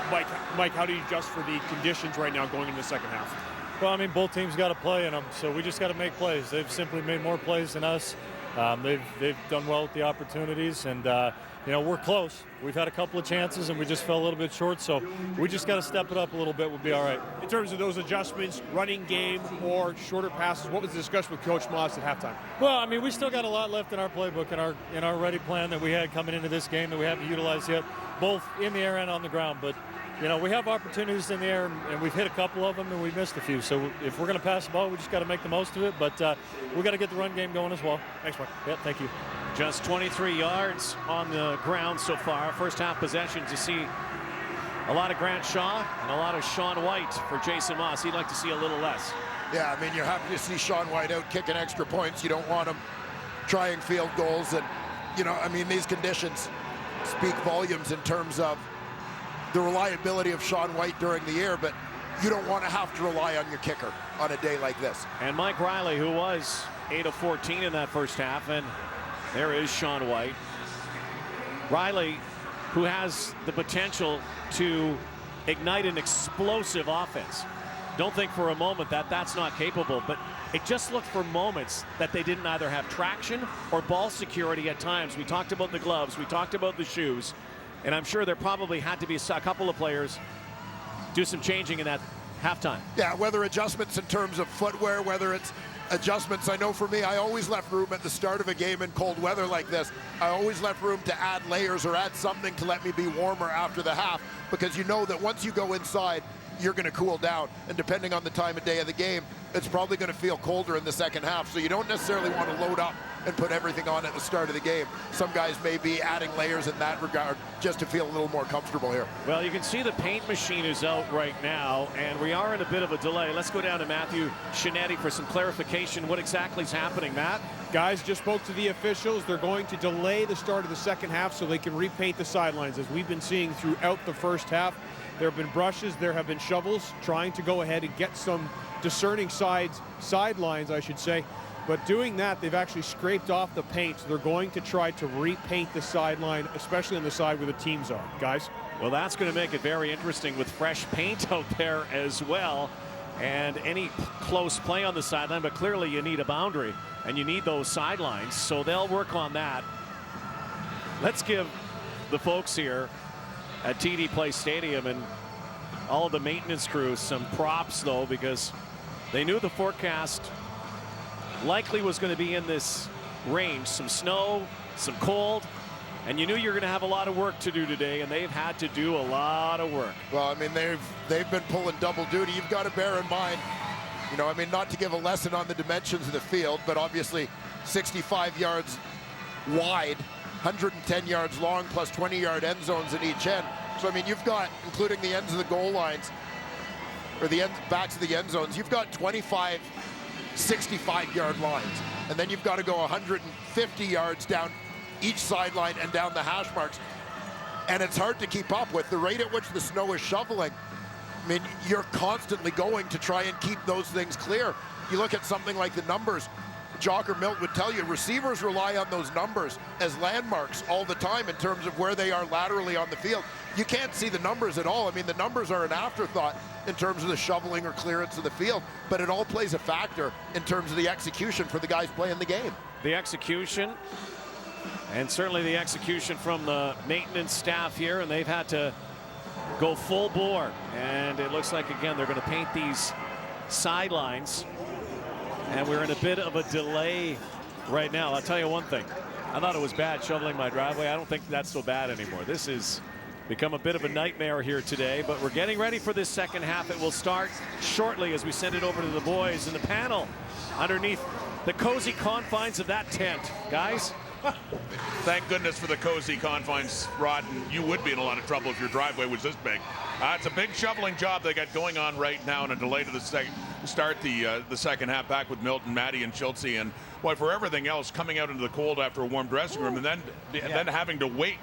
Mike, how do you adjust for the conditions right now going into the second half? Well, I mean, both teams got to play in them, so we just got to make plays. They've simply made more plays than us. They've done well with the opportunities, and you know, we're close. We've had a couple of chances, and we just fell a little bit short, so we just got to step it up a little bit. We'll be all right. In terms of those adjustments, running game or shorter passes, what was the discussion with Coach Moss at halftime? Well, I mean, we still got a lot left in our playbook, in our ready plan that we had coming into this game that we haven't utilized yet, both in the air and on the ground. But you know, we have opportunities in the air, and we've hit a couple of them, and we missed a few. So if we're going to pass the ball, we just got to make the most of it. But we got to get the run game going as well. Thanks, Mike. Yeah, thank you. Just 23 yards on the ground so far. First half possession to see a lot of Grant Shaw and a lot of Sean White for Jason Moss. He'd like to see a little less. Yeah, I mean, you're happy to see Sean White out kicking extra points. You don't want him trying field goals. And, you know, I mean, these conditions speak volumes in terms of the reliability of Sean White during the year, but you don't want to have to rely on your kicker on a day like this. And Mike Riley, who was 8 of 14 in that first half, and there is Sean White. Riley, who has the potential to ignite an explosive offense. Don't think for a moment that that's not capable, but it just looked for moments that they didn't either have traction or ball security at times. We talked about the gloves, we talked about the shoes, and I'm sure there probably had to be a couple of players do some changing in that halftime. Yeah, whether adjustments in terms of footwear, whether it's adjustments. I know for me, I always left room at the start of a game in cold weather like this. I always left room to add layers or add something to let me be warmer after the half, because you know that once you go inside, you're going to cool down, and depending on the time of day of the game, it's probably going to feel colder in the second half. So you don't necessarily want to load up and put everything on at the start of the game. Some guys may be adding layers in that regard just to feel a little more comfortable here. Well, you can see the paint machine is out right now, and we are in a bit of a delay. Let's go down to Matthew Shinetti for some clarification. What exactly is happening, Matt? Guys just spoke to the officials. They're going to delay the start of the second half so they can repaint the sidelines. As we've been seeing throughout the first half, there have been brushes, there have been shovels trying to go ahead and get some discerning sidelines, I should say. But doing that, they've actually scraped off the paint. So they're going to try to repaint the sideline, especially on the side where the teams are. Guys? Well, that's going to make it very interesting with fresh paint out there as well. And any close play on the sideline, but clearly you need a boundary and you need those sidelines. So they'll work on that. Let's give the folks here at TD Place Stadium and all of the maintenance crews some props, though, because They knew the forecast likely was going to be in this range. Some snow, some cold, and you knew you were going to have a lot of work to do today, and they've had to do a lot of work. Well, I mean, they've been pulling double duty. You've got to bear in mind, you know, I mean, not to give a lesson on the dimensions of the field, but obviously 65 yards wide, 110 yards long, plus 20-yard end zones in each end. So, I mean, you've got, including the ends of the goal lines, or the backs of the end zones, you've got 25 65-yard lines. And then you've got to go 150 yards down each sideline and down the hash marks. And it's hard to keep up with the rate at which the snow is shoveling. I mean, you're constantly going to try and keep those things clear. You look at something like the numbers, Jock or Milt would tell you, receivers rely on those numbers as landmarks all the time in terms of where they are laterally on the field. You can't see the numbers at all. I mean, the numbers are an afterthought in terms of the shoveling or clearance of the field, but it all plays a factor in terms of the execution for the guys playing the game. The execution, and certainly the execution from the maintenance staff here, and they've had to go full bore. And it looks like, again, they're going to paint these sidelines. And we're in a bit of a delay right now. I'll tell you one thing. I thought it was bad shoveling my driveway. I don't think that's so bad anymore. This has become a bit of a nightmare here today, but we're getting ready for this second half. It will start shortly as we send it over to the boys in the panel underneath the cozy confines of that tent. Guys? Thank goodness for the cozy confines, Rod, and you would be in a lot of trouble if your driveway was this big. It's a big shoveling job they got going on right now, and a delay to the start the second half, back with Milton, Matty, and Schultze, and boy, for everything else, coming out into the cold after a warm dressing room, and then having to wait.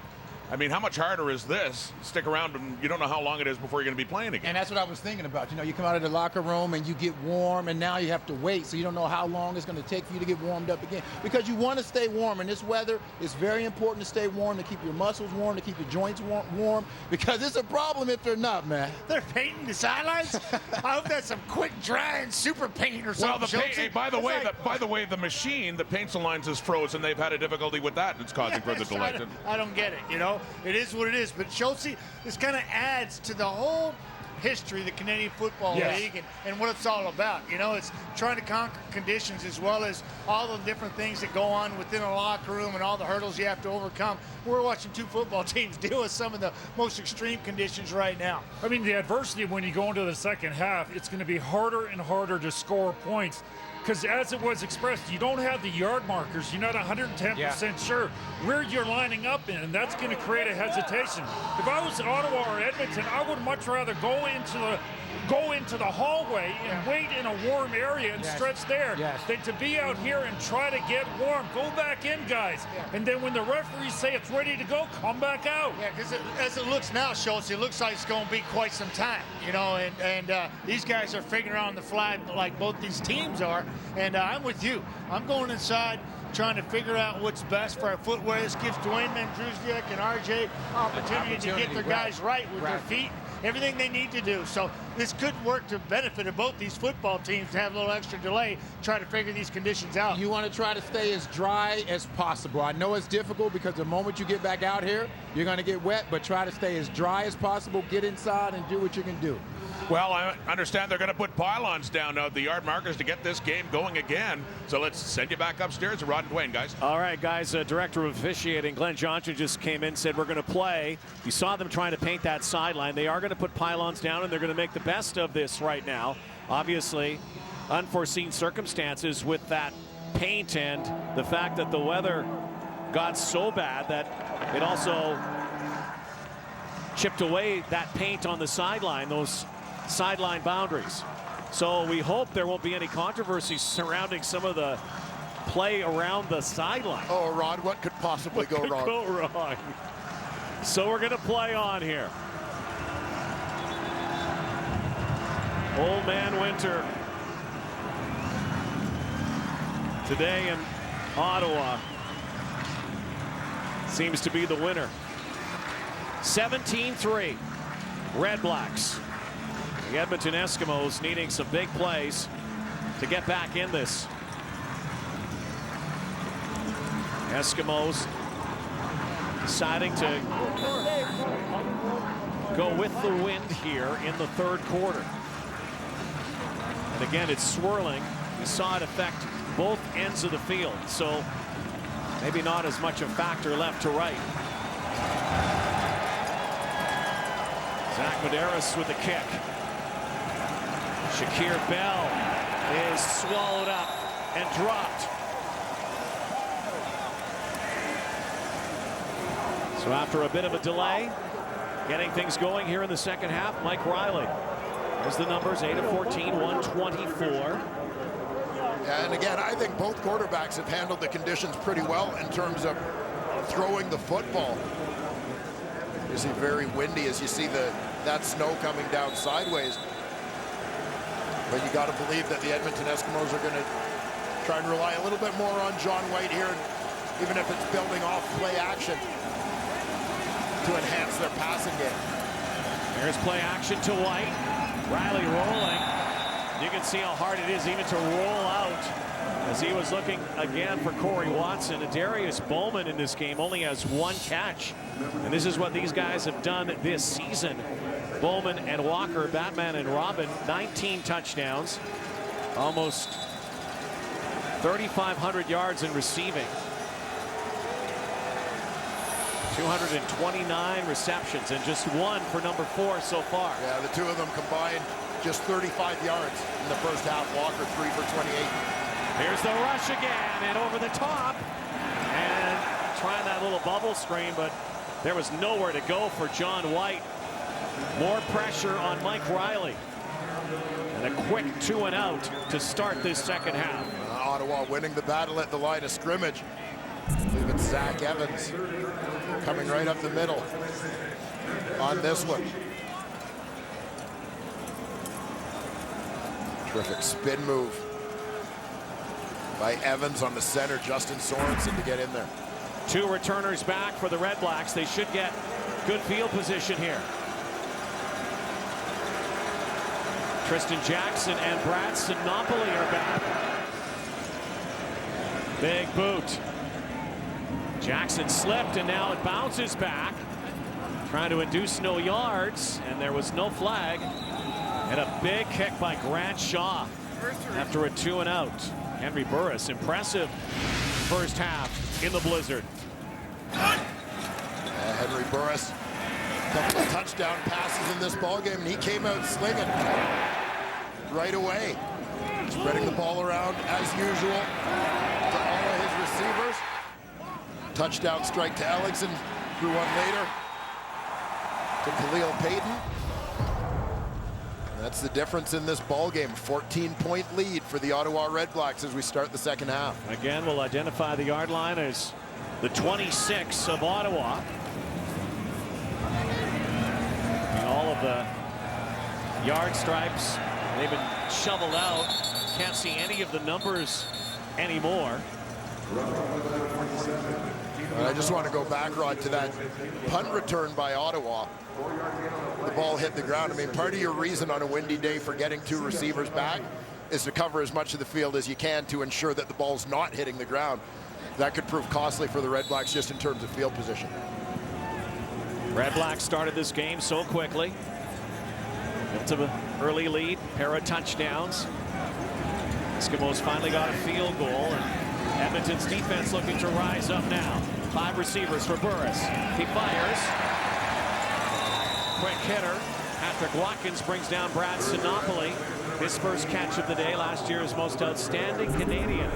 I mean, how much harder is this? Stick around, and you don't know how long it is before you're going to be playing again. And that's what I was thinking about. You know, you come out of the locker room and you get warm, and now you have to wait, so you don't know how long it's going to take for you to get warmed up again. Because you want to stay warm in this weather. It's very important to stay warm, to keep your muscles warm, to keep your joints warm, because it's a problem if they're not, man. They're painting the sidelines? I hope that's some quick dry and super paint or something. Well, hey, by the way, the machine that paints the lines is frozen. They've had a difficulty with that, and it's causing further delay. I don't get it, you know? It is what it is. But Schultze, this kind of adds to the whole history of the Canadian Football League and what it's all about. You know, it's trying to conquer conditions as well as all the different things that go on within a locker room and all the hurdles you have to overcome. We're watching two football teams deal with some of the most extreme conditions right now. I mean, the adversity when you go into the second half, it's going to be harder and harder to score points. Because as it was expressed, you don't have the yard markers. You're not 110% sure where you're lining up in, and that's going to create a hesitation. If I was Ottawa or Edmonton, I would much rather go into the hallway and wait in a warm area and stretch there than to be out here and try to get warm. Go back in, guys. And then when the referees say it's ready to go, come back out. Yeah, because as it looks now, Schultze, it looks like it's going to be quite some time, you know, and these guys are figuring out on the fly like both these teams are. And I'm with you. I'm going inside trying to figure out what's best for our footwear. This gives Dwayne Mandrusiak and RJ opportunity to get their guys right with their feet, everything they need to do. So this could work to benefit of both these football teams to have a little extra delay, try to figure these conditions out. You want to try to stay as dry as possible. I know it's difficult because the moment you get back out here, you're going to get wet, but try to stay as dry as possible, get inside and do what you can do. Well, I understand they're going to put pylons down the yard markers to get this game going again. So let's send you back upstairs to Rod and Dwayne, guys. All right, guys. Director of Officiating, Glenn Johnson, just came in, said we're going to play. You saw them trying to paint that sideline. They are going to put pylons down, and they're going to make the best of this right now. Obviously, unforeseen circumstances with that paint and the fact that the weather got so bad that it also chipped away that paint on the sideline, those sideline boundaries. So we hope there won't be any controversy surrounding some of the play around the sideline. Oh, Rod, what could possibly go wrong? Go wrong. So we're going to play on here. Old Man Winter today in Ottawa seems to be the winner. 17-3, REDBLACKS. The Edmonton Eskimos needing some big plays to get back in this. Eskimos deciding to go with the wind here in the third quarter. And again, it's swirling. We saw it affect both ends of the field, so maybe not as much a factor left to right. Zach Medeiros with the kick. Shakir Bell is swallowed up and dropped. So after a bit of a delay, getting things going here in the second half, Mike Riley. There's the numbers, 8 of 14, 124. Yeah, and again, I think both quarterbacks have handled the conditions pretty well in terms of throwing the football. It's very windy as you see that snow coming down sideways. But you got to believe that the Edmonton Eskimos are going to try and rely a little bit more on John White here, even if it's building off play action to enhance their passing game. There's play action to White. Riley rolling. You can see how hard it is even to roll out as he was looking again for Corey Watson. And Darius Bowman in this game only has 1 catch. And this is what these guys have done this season. Bowman and Walker, Batman and Robin, 19 touchdowns, almost 3,500 yards in receiving. 229 receptions and just 1 for number 4 so far. Yeah, the 2 of them combined just 35 yards in the first half. Walker 3 for 28. Here's the rush again and over the top and trying that little bubble screen, but there was nowhere to go for John White. More pressure on Mike Riley and a quick 2 and out to start this second half. Ottawa winning the battle at the line of scrimmage. I believe it's Zach Evans coming right up the middle on this one. Terrific spin move by Evans on the center, Justin Sorensen to get in there. 2 returners back for the Red Blacks. They should get good field position here. Tristan Jackson and Brad Sinopoli are back. Big boot. Jackson slipped and now it bounces back. Trying to induce no yards and there was no flag. And a big kick by Grant Shaw after a 2 and out. Henry Burris, impressive first half in the blizzard. Henry Burris, couple of touchdown passes in this ball game, and he came out slinging right away, spreading the ball around as usual to all of his receivers. Touchdown strike to Ellickson, threw one later to Khalil Payton. That's the difference in this ball game. 14-point lead for the Ottawa Redblacks as we start the second half. Again, we'll identify the yard line as the 26 of Ottawa. And all of the yard stripes, they've been shoveled out. Can't see any of the numbers anymore. I just want to go back, Rod, to that punt return by Ottawa. The ball hit the ground. I mean, part of your reason on a windy day for getting 2 receivers back is to cover as much of the field as you can to ensure that the ball's not hitting the ground. That could prove costly for the Red Blacks just in terms of field position. Red Blacks started this game so quickly. Into an early lead, pair of touchdowns. Eskimos finally got a field goal, and Edmonton's defense looking to rise up now. 5 receivers for Burris. He fires. Quick hitter. Patrick Watkins brings down Brad Sinopoli. His first catch of the day, last year's most outstanding Canadian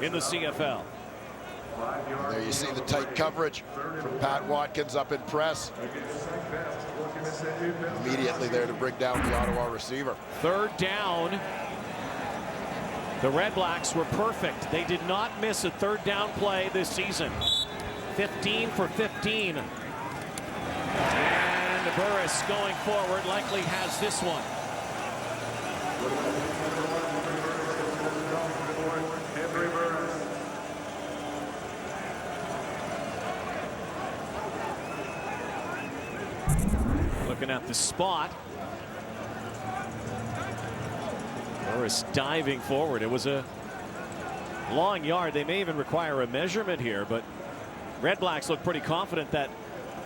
in the CFL. There you see the tight coverage from Pat Watkins up in press. Immediately there to bring down the Ottawa receiver. 3rd down. The Red Blacks were perfect. They did not miss a 3rd down play this season. 15 for 15. And Burris going forward likely has this one. Looking at the spot. Burris diving forward. It was a long yard. They may even require a measurement here, but Red Blacks look pretty confident that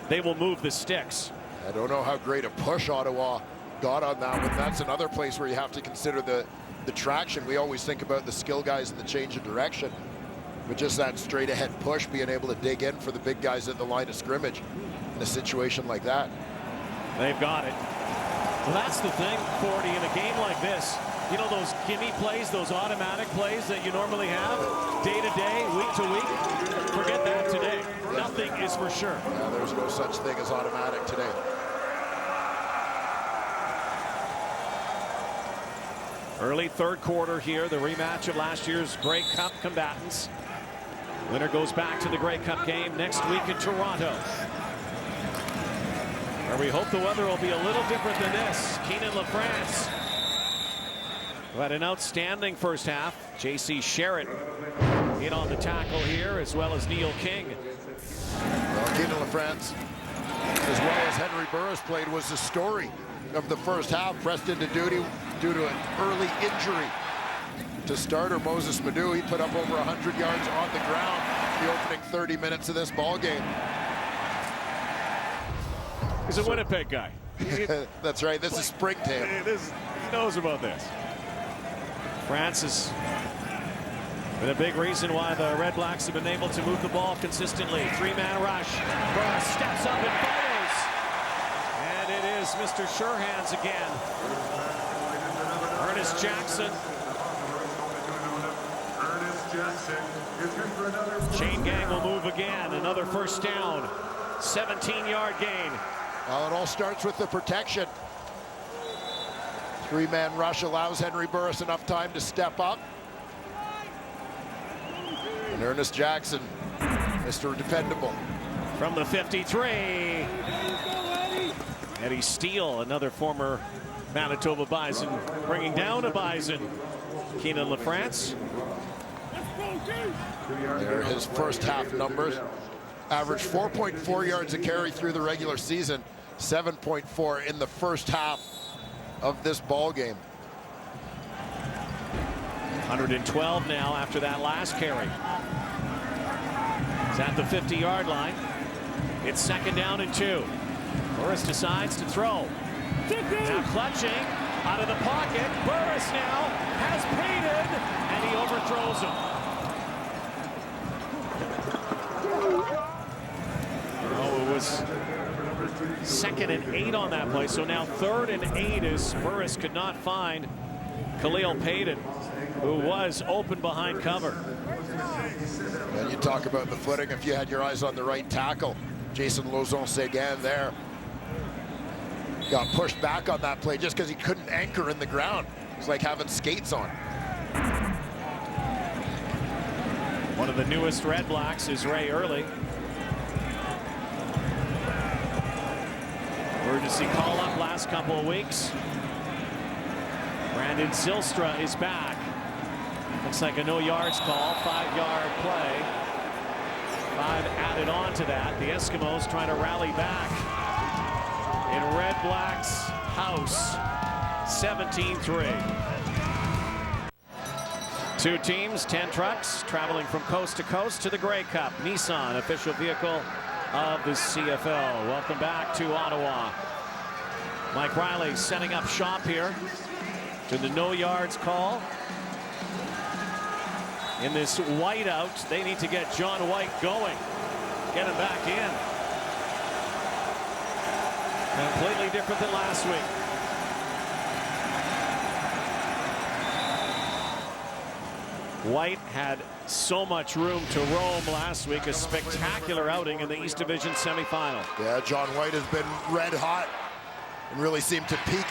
they will move the sticks. I don't know how great a push Ottawa got on that one. That's another place where you have to consider the the traction. We always think about the skill guys and the change of direction, but just that straight ahead push, being able to dig in for the big guys at the line of scrimmage in a situation like that. They've got it. Well, that's the thing, 40, in a game like this. You know those gimme plays, those automatic plays that you normally have day to day, week to week? Forget that today. Nothing is for sure. Yeah, there's no such thing as automatic today. Early third quarter here, the rematch of last year's Grey Cup combatants. Winner goes back to the Grey Cup game next week in Toronto, where we hope the weather will be a little different than this. Keenan LaFrance, who had an outstanding first half. J.C. Sherritt in on the tackle here, as well as Neil King. Well, Keenan LaFrance, as well as Henry Burris played, was the story of the first half. Pressed into duty due to an early injury to starter Moses Madu. He put up over 100 yards on the ground the opening 30 minutes of this ball game. He's a Winnipeg guy. That's right. This is springtime. He knows about this. France has been a big reason why the Red Blacks have been able to move the ball consistently. Three-man rush. Burris steps up and fires. And it is Mr. Surehands again. Ernest Jackson. Chain gang will move again. Another first down. 17-yard gain. Well, it all starts with the protection. Three-man rush allows Henry Burris enough time to step up. And Ernest Jackson, Mr. Dependable. From the 53. Eddie Steele, another former Manitoba Bison, bringing down a Bison. Keenan LaFrance. There are his first half numbers. Averaged 4.4 yards a carry through the regular season, 7.4 in the first half of this ball game. 112 now after that last carry. He's at the 50-yard line. It's second down and 2. Burris decides to throw. Now clutching out of the pocket. Burris now has Payton, and he overthrows him. Oh, it was second and 8 on that play. So now third and 8 as Burris could not find Khalil Payton, who was open behind cover. And you talk about the footing. If you had your eyes on the right tackle, Jason Lauzon-Séguin there got pushed back on that play just because he couldn't anchor in the ground. It's like having skates on. One of the newest Red Blacks is Ray Early. Emergency call up last couple of weeks. Brandon Zylstra is back. Looks like a no yards call, 5-yard play. 5 added on to that. The Eskimos trying to rally back in Red Blacks house. 17-3. Two teams, 10 trucks traveling from coast to coast to the Grey Cup. Nissan, official vehicle of the CFL. Welcome back to Ottawa. Mike Riley setting up shop here to the no yards call. In this whiteout, they need to get John White going. Get him back in. Completely different than last week. White had so much room to roam last week. A spectacular outing in the East Division semifinal. Yeah, John White has been red hot and really seemed to peak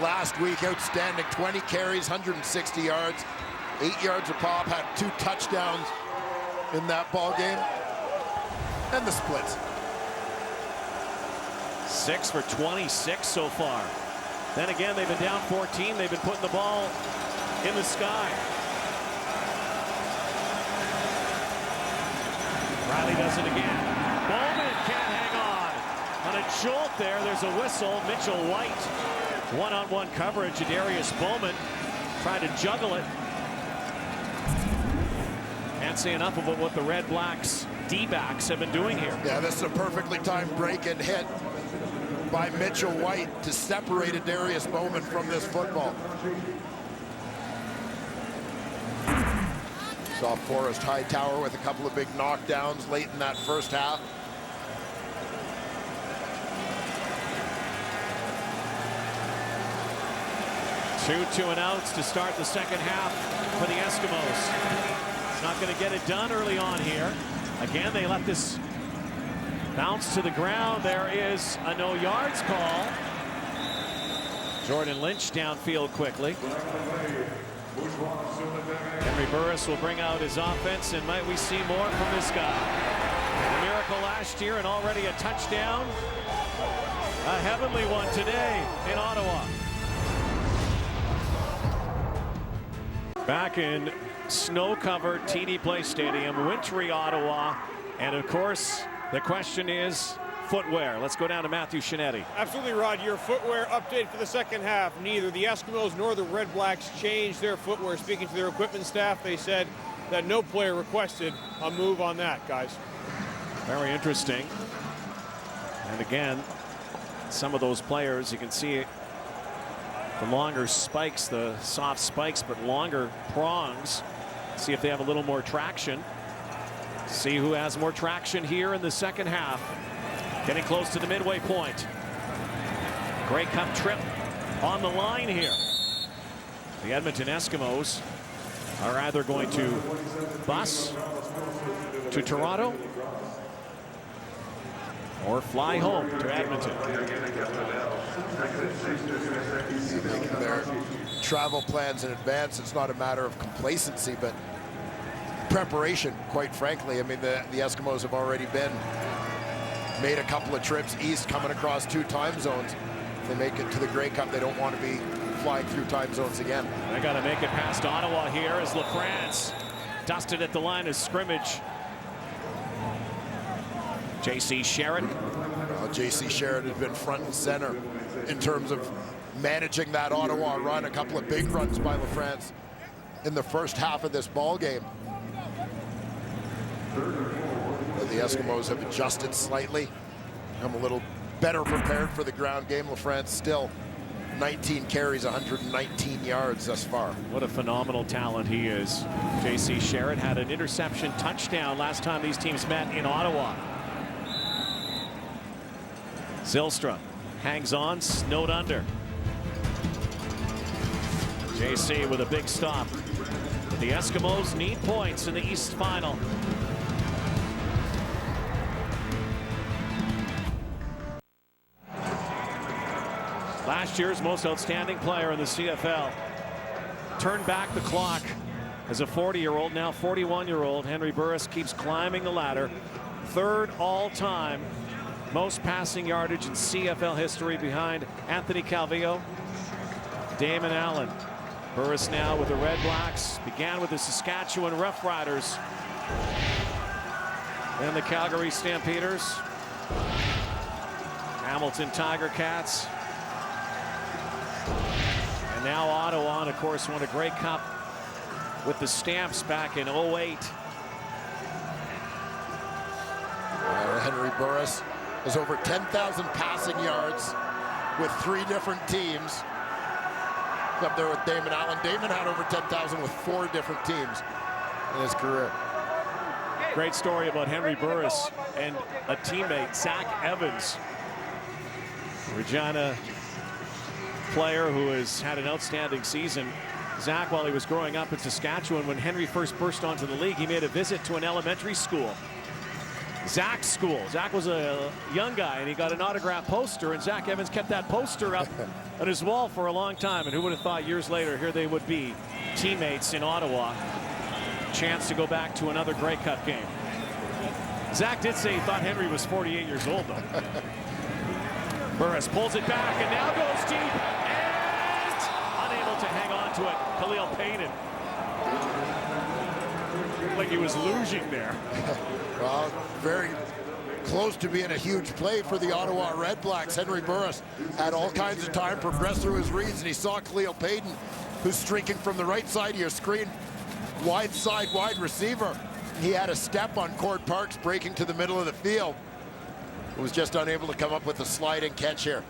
last week. Outstanding. 20 carries, 160 yards, 8 yards a pop. Had 2 touchdowns in that ball game. And the splits. 6 for 26 so far. Then again, they've been down 14. They've been putting the ball in the sky. Riley does it again. Bowman can't hang on. On a jolt there, there's a whistle. Mitchell White, one-on-one coverage. Darius Bowman tried to juggle it. Can't say enough about what the Red Blacks D-backs have been doing here. Yeah, this is a perfectly timed break and hit by Mitchell White to separate Darius Bowman from this football. Saw Forrest Hightower with a couple of big knockdowns late in that first half. Two and outs to start the second half for the Eskimos. It's not going to get it done early on here. Again, they let this bounce to the ground. There is a no yards call. Jordan Lynch downfield quickly. Henry Burris will bring out his offense, and might we see more from this guy? A miracle last year and already a touchdown. A heavenly one today in Ottawa. Back in snow-covered TD Place Stadium, wintry Ottawa, and of course the question is footwear. Let's go down to Matthew Shinetti. Absolutely, Rod. Your footwear update for the second half. Neither the Eskimos nor the Red Blacks changed their footwear. Speaking to their equipment staff, they said that no player requested a move on that, guys. Very interesting. And again, some of those players, you can see the longer spikes, the soft spikes, but longer prongs. See if they have a little more traction. See who has more traction here in the second half. Getting close to the midway point. Grey Cup trip on the line here. The Edmonton Eskimos are either going to bus to Toronto or fly home to Edmonton. Making their travel plans in advance. It's not a matter of complacency, but preparation, quite frankly. I mean, the Eskimos have already made a couple of trips east, coming across 2 time zones. If they make it to the Grey Cup, they don't want to be flying through time zones again. They got to make it past Ottawa here as LaFrance dusted at the line of scrimmage. J.C. Sherritt. Well, J.C. Sherritt has been front and center in terms of managing that Ottawa run. A couple of big runs by LaFrance in the first half of this ball game. The Eskimos have adjusted slightly, become a little better prepared for the ground game. LaFrance still 19 carries, 119 yards thus far. What a phenomenal talent he is. J.C. Sherritt had an interception touchdown last time these teams met in Ottawa. Zylstra hangs on, snowed under. J.C. with a big stop. The Eskimos need points in the East Final. Last year's most outstanding player in the CFL turned back the clock as a 40-year-old, now 41-year-old. Henry Burris keeps climbing the ladder. 3rd all-time most passing yardage in CFL history behind Anthony Calvillo, Damon Allen. Burris now with the Red Blacks, began with the Saskatchewan Roughriders, then the Calgary Stampeders, Hamilton Tiger Cats, and now Ottawa, and of course won a Grey Cup with the Stamps back in 08. Henry Burris has over 10,000 passing yards with 3 different teams. Up there with Damon Allen. Damon had over 10,000 with 4 different teams in his career. Great story about Henry Burris and a teammate, Zach Evans, Regina player who has had an outstanding season. Zach, while he was growing up in Saskatchewan, when Henry first burst onto the league, he made a visit to an elementary school. Zach's school. Zach was a young guy, and he got an autograph poster, and Zach Evans kept that poster up on his wall for a long time. And who would have thought years later, here they would be, teammates in Ottawa. Chance to go back to another Grey Cup game. Zach did say he thought Henry was 48 years old, though. Burris pulls it back and now goes deep and unable to hang on to it. Khalil Payton. Like he was losing there. Well, very close to being a huge play for the Ottawa Red Blacks. Henry Burris had all kinds of time, progressed through his reads, and he saw Khalil Payton, who's streaking from the right side of your screen, wide side, wide receiver. He had a step on Cord Parks, breaking to the middle of the field. Was just unable to come up with a sliding catch here.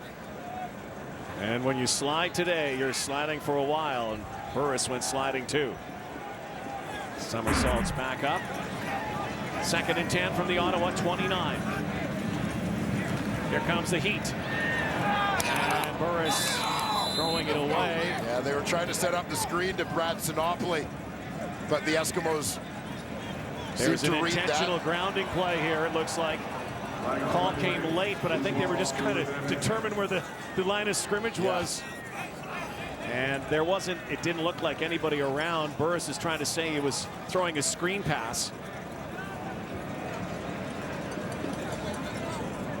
And when you slide today, you're sliding for a while, and Burris went sliding too. Somersaults back up. 2nd and 10 from the Ottawa 29. Here comes the heat. And Burris throwing it away. Yeah, they were trying to set up the screen to Brad Sinopoli, but the Eskimos There's seemed an to read intentional that. grounding play here, it looks like. Call came late, but I think they were just kind of determined where the line of scrimmage was. And there wasn't, it didn't look like anybody around. Burris is trying to say he was throwing a screen pass.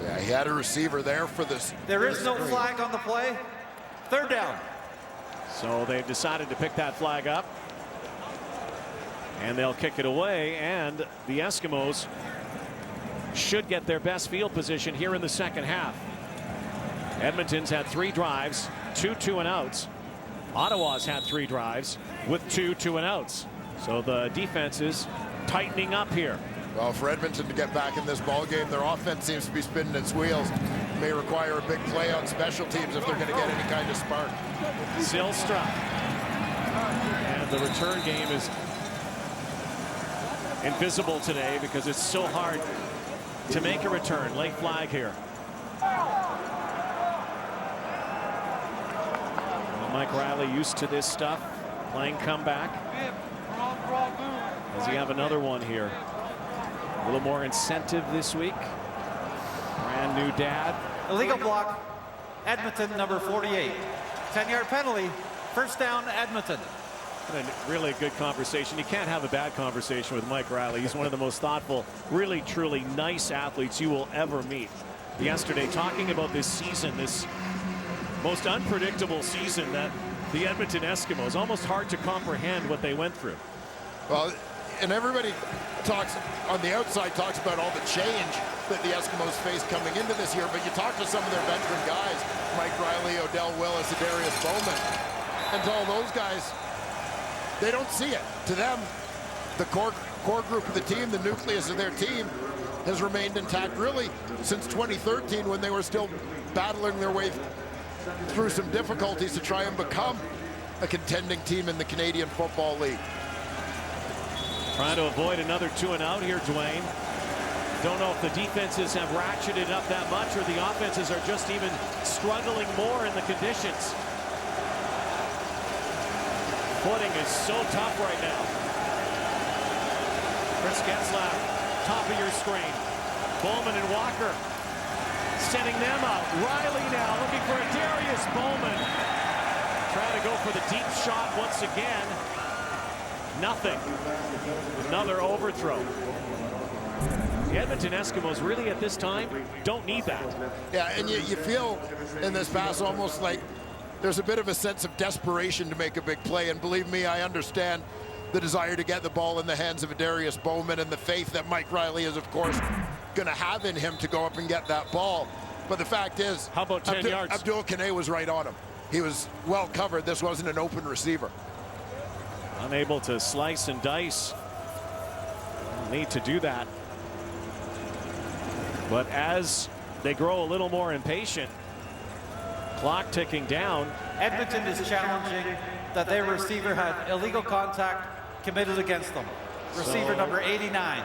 Yeah, he had a receiver there for this. There is no flag on the play. 3rd down. So they've decided to pick that flag up. And they'll kick it away, and the Eskimos should get their best field position here in the 2nd half. Edmonton's had 3 drives, 2 2-and-outs. Ottawa's had 3 drives with 2 2-and-outs. So the defense is tightening up here. Well, for Edmonton to get back in this ball game, their offense seems to be spinning its wheels. May require a big play on special teams if they're going to get any kind of spark. Zylstra. And the return game is invisible today because it's so hard to make a return. Late flag here. Well, Mike Riley used to this stuff, playing comeback. Does he have another one here? A little more incentive this week. Brand new dad. Illegal block. Edmonton, number 48. 10-yard penalty. 1st down, Edmonton. A really good conversation. You can't have a bad conversation with Mike Riley. He's one of the most thoughtful, really, truly nice athletes you will ever meet. Yesterday, talking about this season, this most unpredictable season that the Edmonton Eskimos, almost hard to comprehend what they went through. Well, and everybody talks on the outside, talks about all the change that the Eskimos faced coming into this year, but you talk to some of their veteran guys, Mike Riley, Odell Willis, Adarius Bowman, and to all those guys, they don't see it. To them, the core group of the team, the nucleus of their team, has remained intact really since 2013 when they were still battling their way through some difficulties to try and become a contending team in the Canadian Football League. Trying to avoid another 2-and-out here, Dwayne. Don't know if the defenses have ratcheted up that much or the offenses are just even struggling more in the conditions. Footing is so tough right now. Chris Getzlaff, top of your screen. Bowman and Walker sending them out. Riley now looking for a Darius Bowman. Trying to go for the deep shot once again. Nothing. Another overthrow. The Edmonton Eskimos really at this time don't need that. Yeah, and you feel in this pass almost like there's a bit of a sense of desperation to make a big play, and believe me, I understand the desire to get the ball in the hands of Adarius Bowman and the faith that Mike Riley is, of course, going to have in him to go up and get that ball. But the fact is, how about 10 yards? Abdul Kane was right on him. He was well covered. This wasn't an open receiver. Unable to slice and dice. Need to do that. But as they grow a little more impatient, clock ticking down. Edmonton is challenging that their receiver had illegal contact committed against them. Receiver number 89.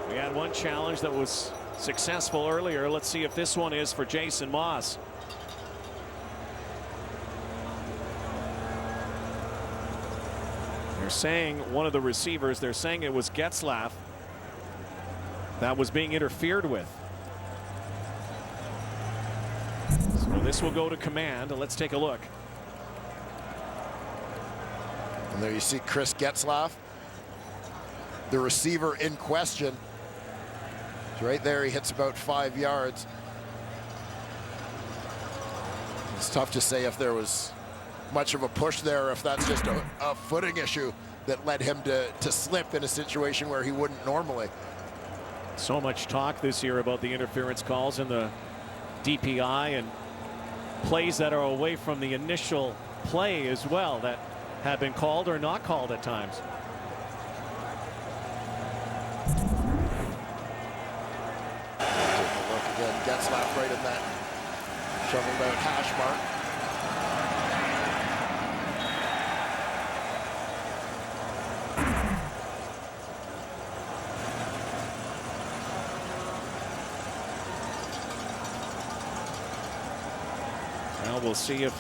We had one challenge that was successful earlier. Let's see if this one is for Jason Maas. They're saying one of the receivers, they're saying it was Getzlaff that was being interfered with. So this will go to command. Let's take a look. And there you see Chris Getzlaff, the receiver in question. It's right there. He hits about 5 yards. It's tough to say if there was much of a push there, if that's just a footing issue that led him to slip in a situation where he wouldn't normally. So much talk this year about the interference calls and the DPI and plays that are away from the initial play as well that have been called or not called at times. Take a look again. Getzlaff right in that shoveled out hash mark. We'll see if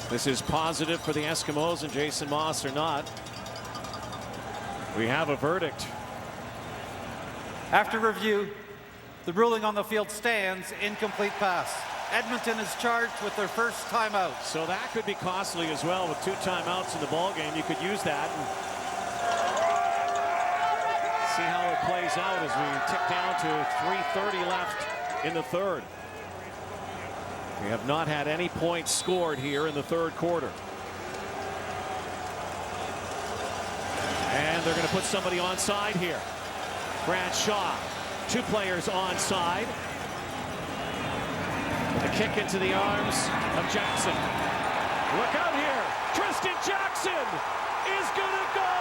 this is positive for the Eskimos and Jason Moss or not. We have a verdict. After review, the ruling on the field stands. Incomplete pass. Edmonton is charged with their first timeout. So that could be costly as well with 2 timeouts in the ball game. You could use that and see how it plays out as we tick down to 3:30 left in the third. We have not had any points scored here in the third quarter. And they're going to put somebody onside here. Brad Shaw, 2 players onside. A kick into the arms of Jackson. Look out here. Tristan Jackson is going to go.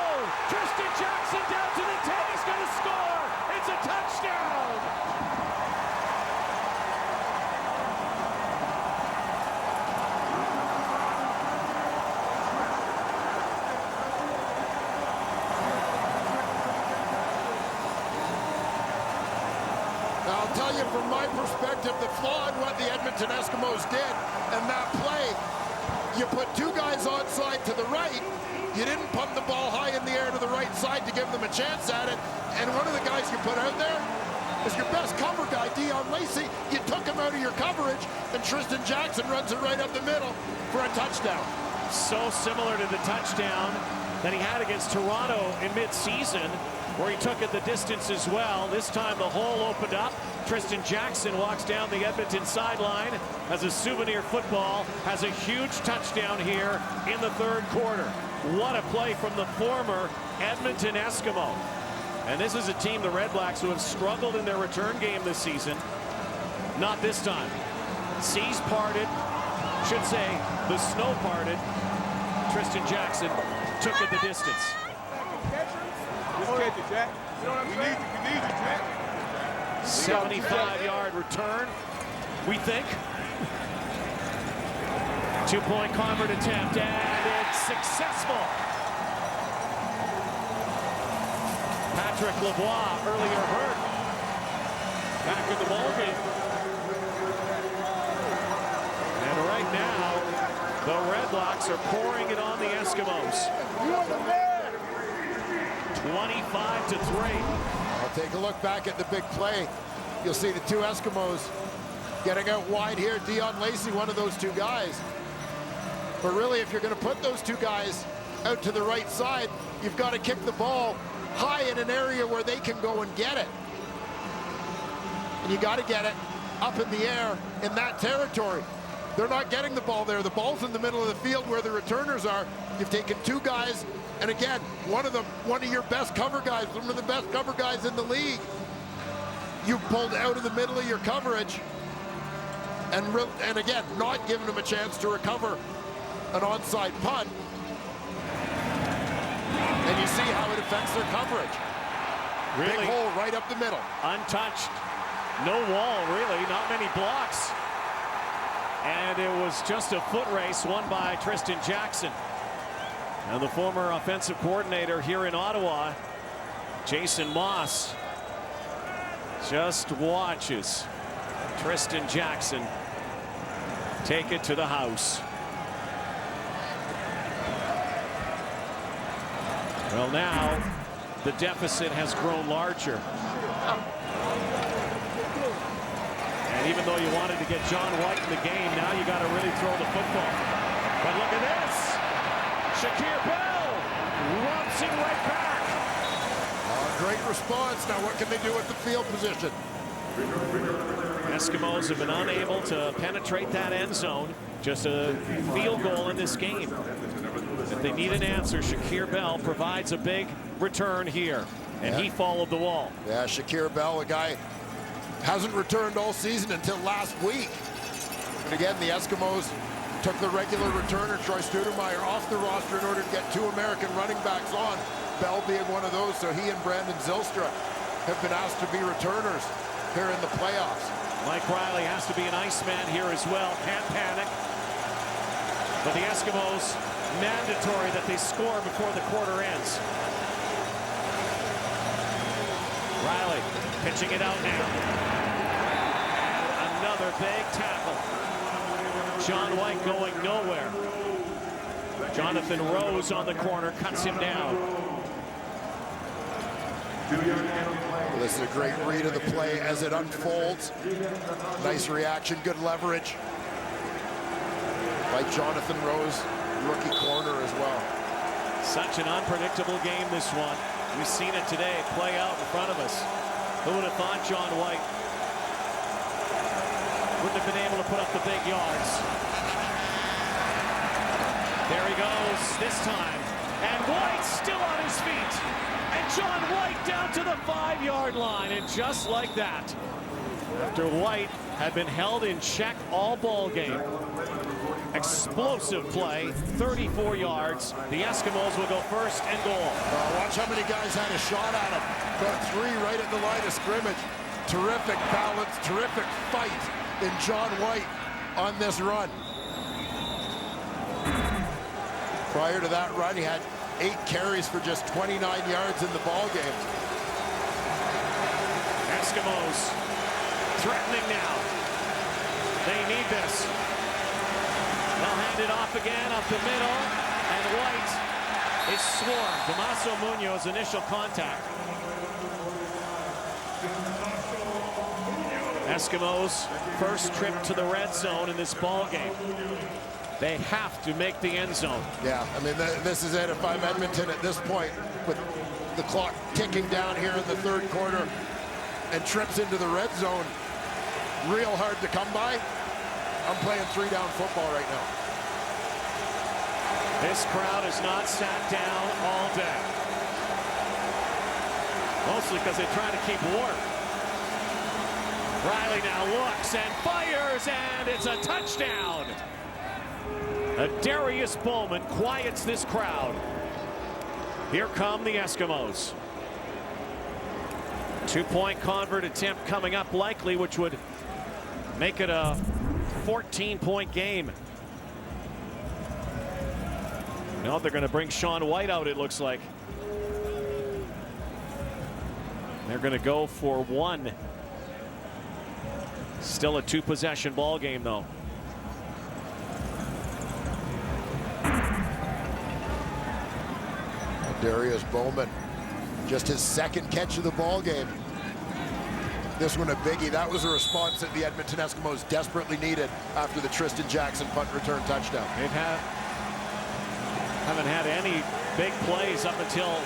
Tristan Jackson down to the 10. He's going to score. It's a touchdown. I'll tell you from my perspective, the flaw in what the Edmonton Eskimos did and that play, you put 2 guys onside to the right, you didn't pump the ball high in the air to the right side to give them a chance at it, and one of the guys you put out there is your best cover guy, Dion Lacey. You took him out of your coverage, and Tristan Jackson runs it right up the middle for a touchdown. So similar to the touchdown that he had against Toronto in mid-season, where he took it the distance as well. This time the hole opened up. Tristan Jackson walks down the Edmonton sideline as a souvenir football, has a huge touchdown here in the third quarter. What a play from the former Edmonton Eskimo. And this is a team, the REDBLACKS, who have struggled in their return game this season. Not this time. Seas parted, should say the snow parted. Tristan Jackson took it the distance. 75-yard return, we think. 2-point convert attempt, and it's successful. Patrick Lavoie, earlier hurt, back in the ballgame. And right now, the REDBLACKS are pouring it on the Eskimos. 25-3. I'll take a look back at the big play. You'll see the 2 Eskimos getting out wide here. Dion Lacey, one of those 2 guys. But really, if you're going to put those 2 guys out to the right side, you've got to kick the ball high in an area where they can go and get it. And you got to get it up in the air in that territory. They're not getting the ball there. The ball's in the middle of the field where the returners are. You've taken 2 guys, and again, one of your best cover guys, one of the best cover guys in the league. You pulled out of the middle of your coverage, and again, not giving them a chance to recover an onside punt. And you see how it affects their coverage. Really, big hole right up the middle. Untouched. No wall, really. Not many blocks. And it was just a foot race won by Tristan Jackson. And the former offensive coordinator here in Ottawa, Jason Moss, just watches Tristan Jackson take it to the house. Well, now the deficit has grown larger. And even though you wanted to get John White in the game, now you got to really throw the football. But look at this. Shakir Bell rubs him right back. Great response. Now what can they do with the field position? Eskimos have been unable to penetrate that end zone. Just a field goal in this game. If they need an answer, Shakir Bell provides a big return here. And he followed the wall. Yeah, Shakir Bell, a guy hasn't returned all season until last week. And again, the Eskimos took the regular returner, Troy Studemeyer, off the roster in order to get 2 American running backs on, Bell being one of those. So he and Brandon Zylstra have been asked to be returners here in the playoffs. Mike Riley has to be an Iceman here as well. Can't panic. But the Eskimos, mandatory that they score before the quarter ends. Riley pitching it out now. And another big tackle. John White going nowhere. Jonathan Rose on the corner, cuts him down. This is a great read of the play as it unfolds. Nice reaction, good leverage by Jonathan Rose, rookie corner as well. Such an unpredictable game, this one. We've seen it today play out in front of us. Who would have thought John White wouldn't have been able to put up the big yards? There he goes this time. And White still on his feet. And John White down to the 5-yard line. And just like that, after White had been held in check all ball game, explosive play, 34 yards. The Eskimos will go first and goal. Watch how many guys had a shot at him. Got 3 right at the line of scrimmage. Terrific balance, terrific fight in John White on this run. Prior to that run, he had 8 carries for just 29 yards in the ball game. Eskimos threatening now. They need this. They'll hand it off again up the middle, and White is swarmed. Damaso Munoz initial contact. Eskimos first trip to the red zone in this ball game. They have to make the end zone. Yeah, I mean, this is it. If I'm Edmonton at this point, with the clock ticking down here in the 3rd quarter, and trips into the red zone, real hard to come by. I'm playing 3-down football right now. This crowd has not sat down all day. Mostly because they're trying to keep warm. Riley now looks and fires, and it's a touchdown. Darius Bowman quiets this crowd. Here come the Eskimos. 2-point convert attempt coming up likely, which would make it a 14-point game. No, they're going to bring Shaun White out, it looks like. They're going to go for 1. Still a 2-possession ball game, though. Darius Bowman, just his 2nd catch of the ball game. This one a biggie. That was a response that the Edmonton Eskimos desperately needed after the Tristan Jackson punt return touchdown. They haven't had any big plays up until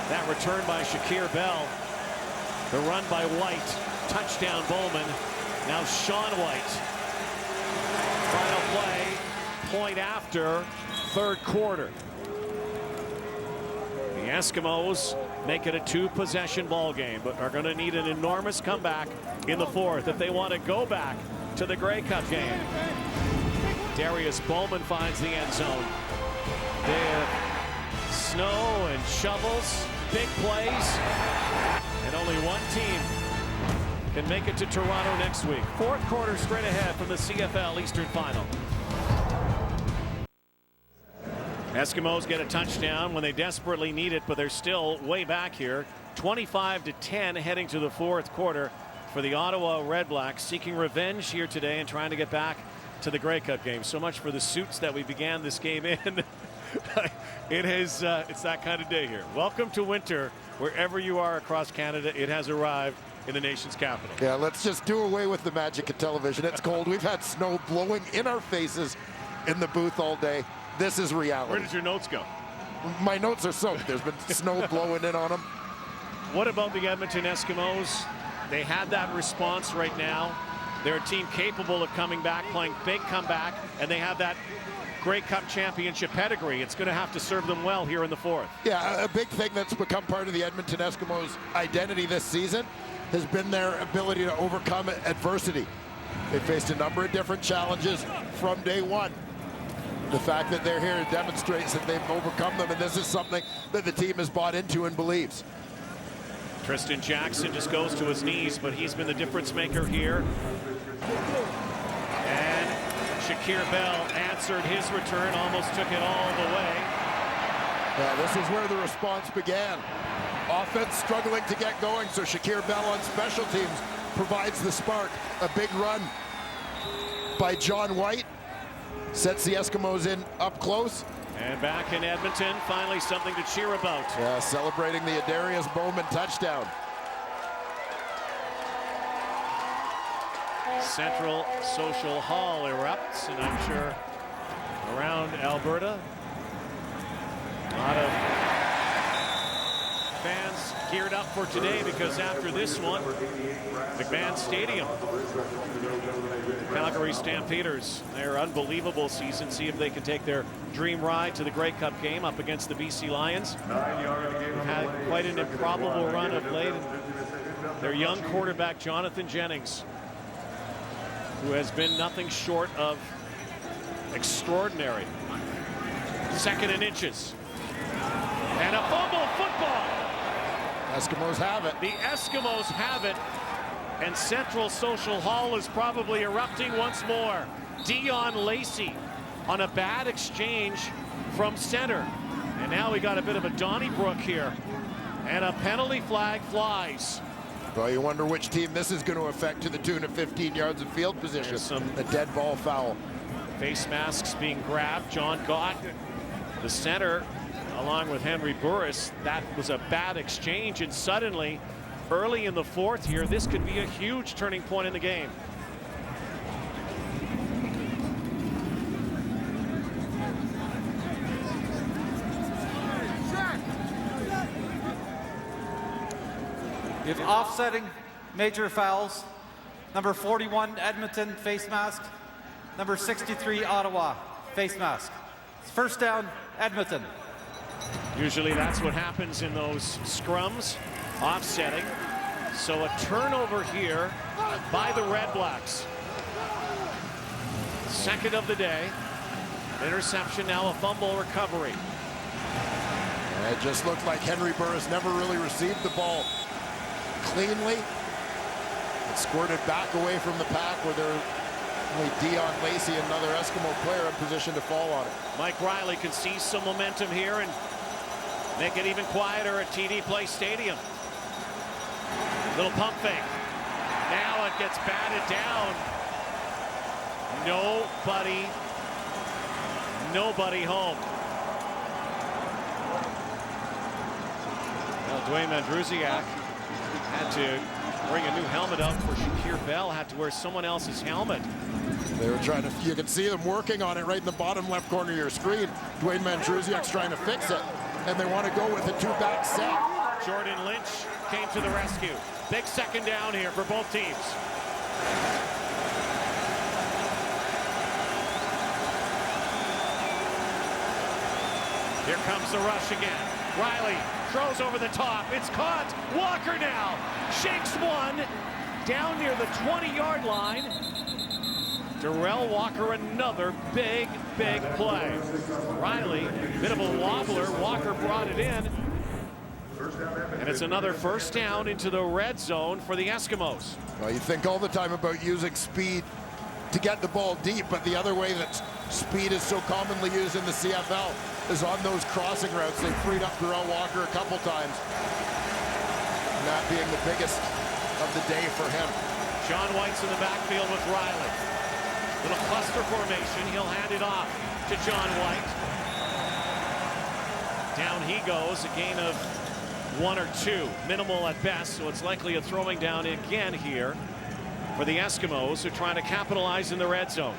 that return by Shakir Bell. The run by White. Touchdown Bowman. Now Shaun White. Final play. Point after 3rd quarter. The Eskimos make it a 2-possession ball game, but are going to need an enormous comeback in the 4th if they want to go back to the Grey Cup game. Darius Bowman finds the end zone. There, snow and shovels, big plays, and only one team can make it to Toronto next week. 4th quarter straight ahead from the CFL Eastern Final. Eskimos get a touchdown when they desperately need it, but they're still way back here. 25-10 heading to the 4th quarter for the Ottawa REDBLACKS, seeking revenge here today and trying to get back to the Grey Cup game. So much for the suits that we began this game in. It's that kind of day here. Welcome to winter wherever you are across Canada. It has arrived in the nation's capital. Yeah, let's just do away with the magic of television. It's cold. We've had snow blowing in our faces in the booth all day. This is reality. Where did your notes go? My notes are soaked. There's been snow blowing in on them. What about the Edmonton Eskimos? They had that response right now. They're a team capable of coming back, playing big comeback, and they have that Grey Cup championship pedigree. It's going to have to serve them well here in the 4th. Yeah, a big thing that's become part of the Edmonton Eskimos' identity this season has been their ability to overcome adversity. They faced a number of different challenges from day one. The fact that they're here demonstrates that they've overcome them, and this is something that the team has bought into and believes. Tristan Jackson just goes to his knees, but he's been the difference maker here. And Shakir Bell answered his return, almost took it all the way. Yeah, this is where the response began. Offense struggling to get going, so Shakir Bell on special teams provides the spark. A big run by John White. Sets the Eskimos in up close. And back in Edmonton, finally something to cheer about. Yeah, celebrating the Adarius Bowman touchdown. Central Social Hall erupts, and I'm sure around Alberta, a lot of fans geared up for today, because after this one, McMahon Stadium, Calgary Stampeders, their unbelievable season, see if they can take their dream ride to the Grey Cup game up against the BC Lions. Had quite an improbable run of late. Their young quarterback, Jonathan Jennings, who has been nothing short of extraordinary. 2nd and inches. And a fumble football. Eskimos have it. The Eskimos have it. And Central Social Hall is probably erupting once more. Dion Lacey on a bad exchange from center. And now we got a bit of a Donnybrook here. And a penalty flag flies. Well, you wonder which team this is going to affect to the tune of 15 yards of field position. A dead ball foul. Face masks being grabbed. John Gott, the center, along with Henry Burris. That was a bad exchange, and suddenly, early in the 4th here, this could be a huge turning point in the game. If offsetting major fouls, number 41 Edmonton face mask, number 63 Ottawa face mask. First down, Edmonton. Usually that's what happens in those scrums, offsetting. So a turnover here by the REDBLACKS. 2nd of the day. Interception, now a fumble recovery. It just looked like Henry Burris never really received the ball cleanly. It squirted back away from the pack, where there only Dion Lacey, another Eskimo player, in position to fall on it. Mike Riley can see some momentum here and make it even quieter at TD Place Stadium. Little pump fake. Now it gets batted down. Nobody home. Well, Dwayne Mandruziak had to bring a new helmet up for Shakir Bell, had to wear someone else's helmet. They were trying to, you can see them working on it right in the bottom left corner of your screen. Dwayne Mandruziak's trying to fix it, and they want to go with a 2-back set. Jordan Lynch came to the rescue. Big 2nd down here for both teams. Here comes the rush again. Riley throws over the top. It's caught. Walker now shakes one down near the 20-yard line. Darrell Walker, another big play. Riley, bit of a wobbler. Walker brought it in. And it's another 1st down into the red zone for the Eskimos. Well, you think all the time about using speed to get the ball deep, but the other way that speed is so commonly used in the CFL is on those crossing routes. They freed up Darrell Walker a couple times, and that being the biggest of the day for him. John White's in the backfield with Riley. Little cluster formation. He'll hand it off to John White. Down he goes. A gain of 1 or 2, minimal at best, so it's likely a throwing down again here for the Eskimos, who are trying to capitalize in the red zone.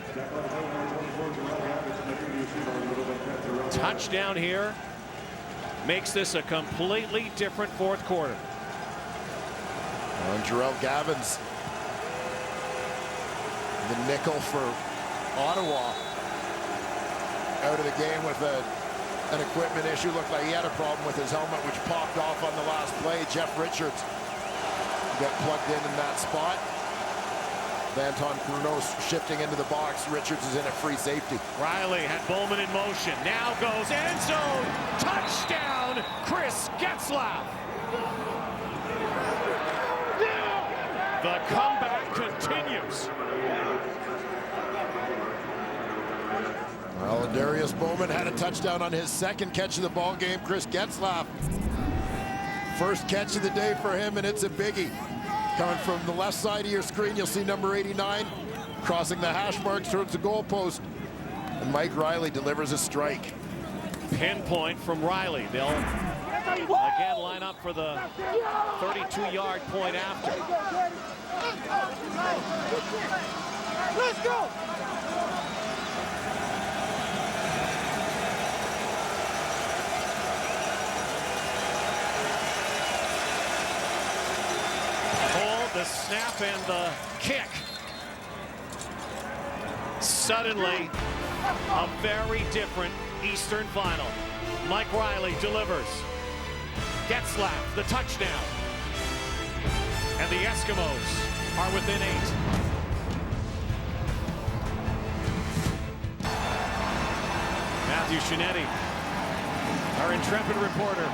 Touchdown here makes this a completely different 4th quarter. And Jarrell Gavins, the nickel for Ottawa, out of the game with an equipment issue. Looked like he had a problem with his helmet, which popped off on the last play. Jeff Richards got plugged in that spot. Vanton Brunos shifting into the box. Richards is in at free safety. Riley had Bowman in motion. Now goes end zone. Touchdown, Chris Getzlaff. The comeback continues. Well, Darius Bowman had a touchdown on his 2nd catch of the ball game. Chris Getzlaff, 1st catch of the day for him, and it's a biggie. Coming from the left side of your screen, you'll see number 89, crossing the hash marks towards the goalpost. And Mike Riley delivers a strike. Pinpoint from Riley. They'll again line up for the 32-yard point after. Let's go! Hold the snap and the kick. Suddenly, a very different Eastern final. Mike Riley delivers. Getzlaf, the touchdown. And the Eskimos are within 8. Matthew Shinetti, our intrepid reporter,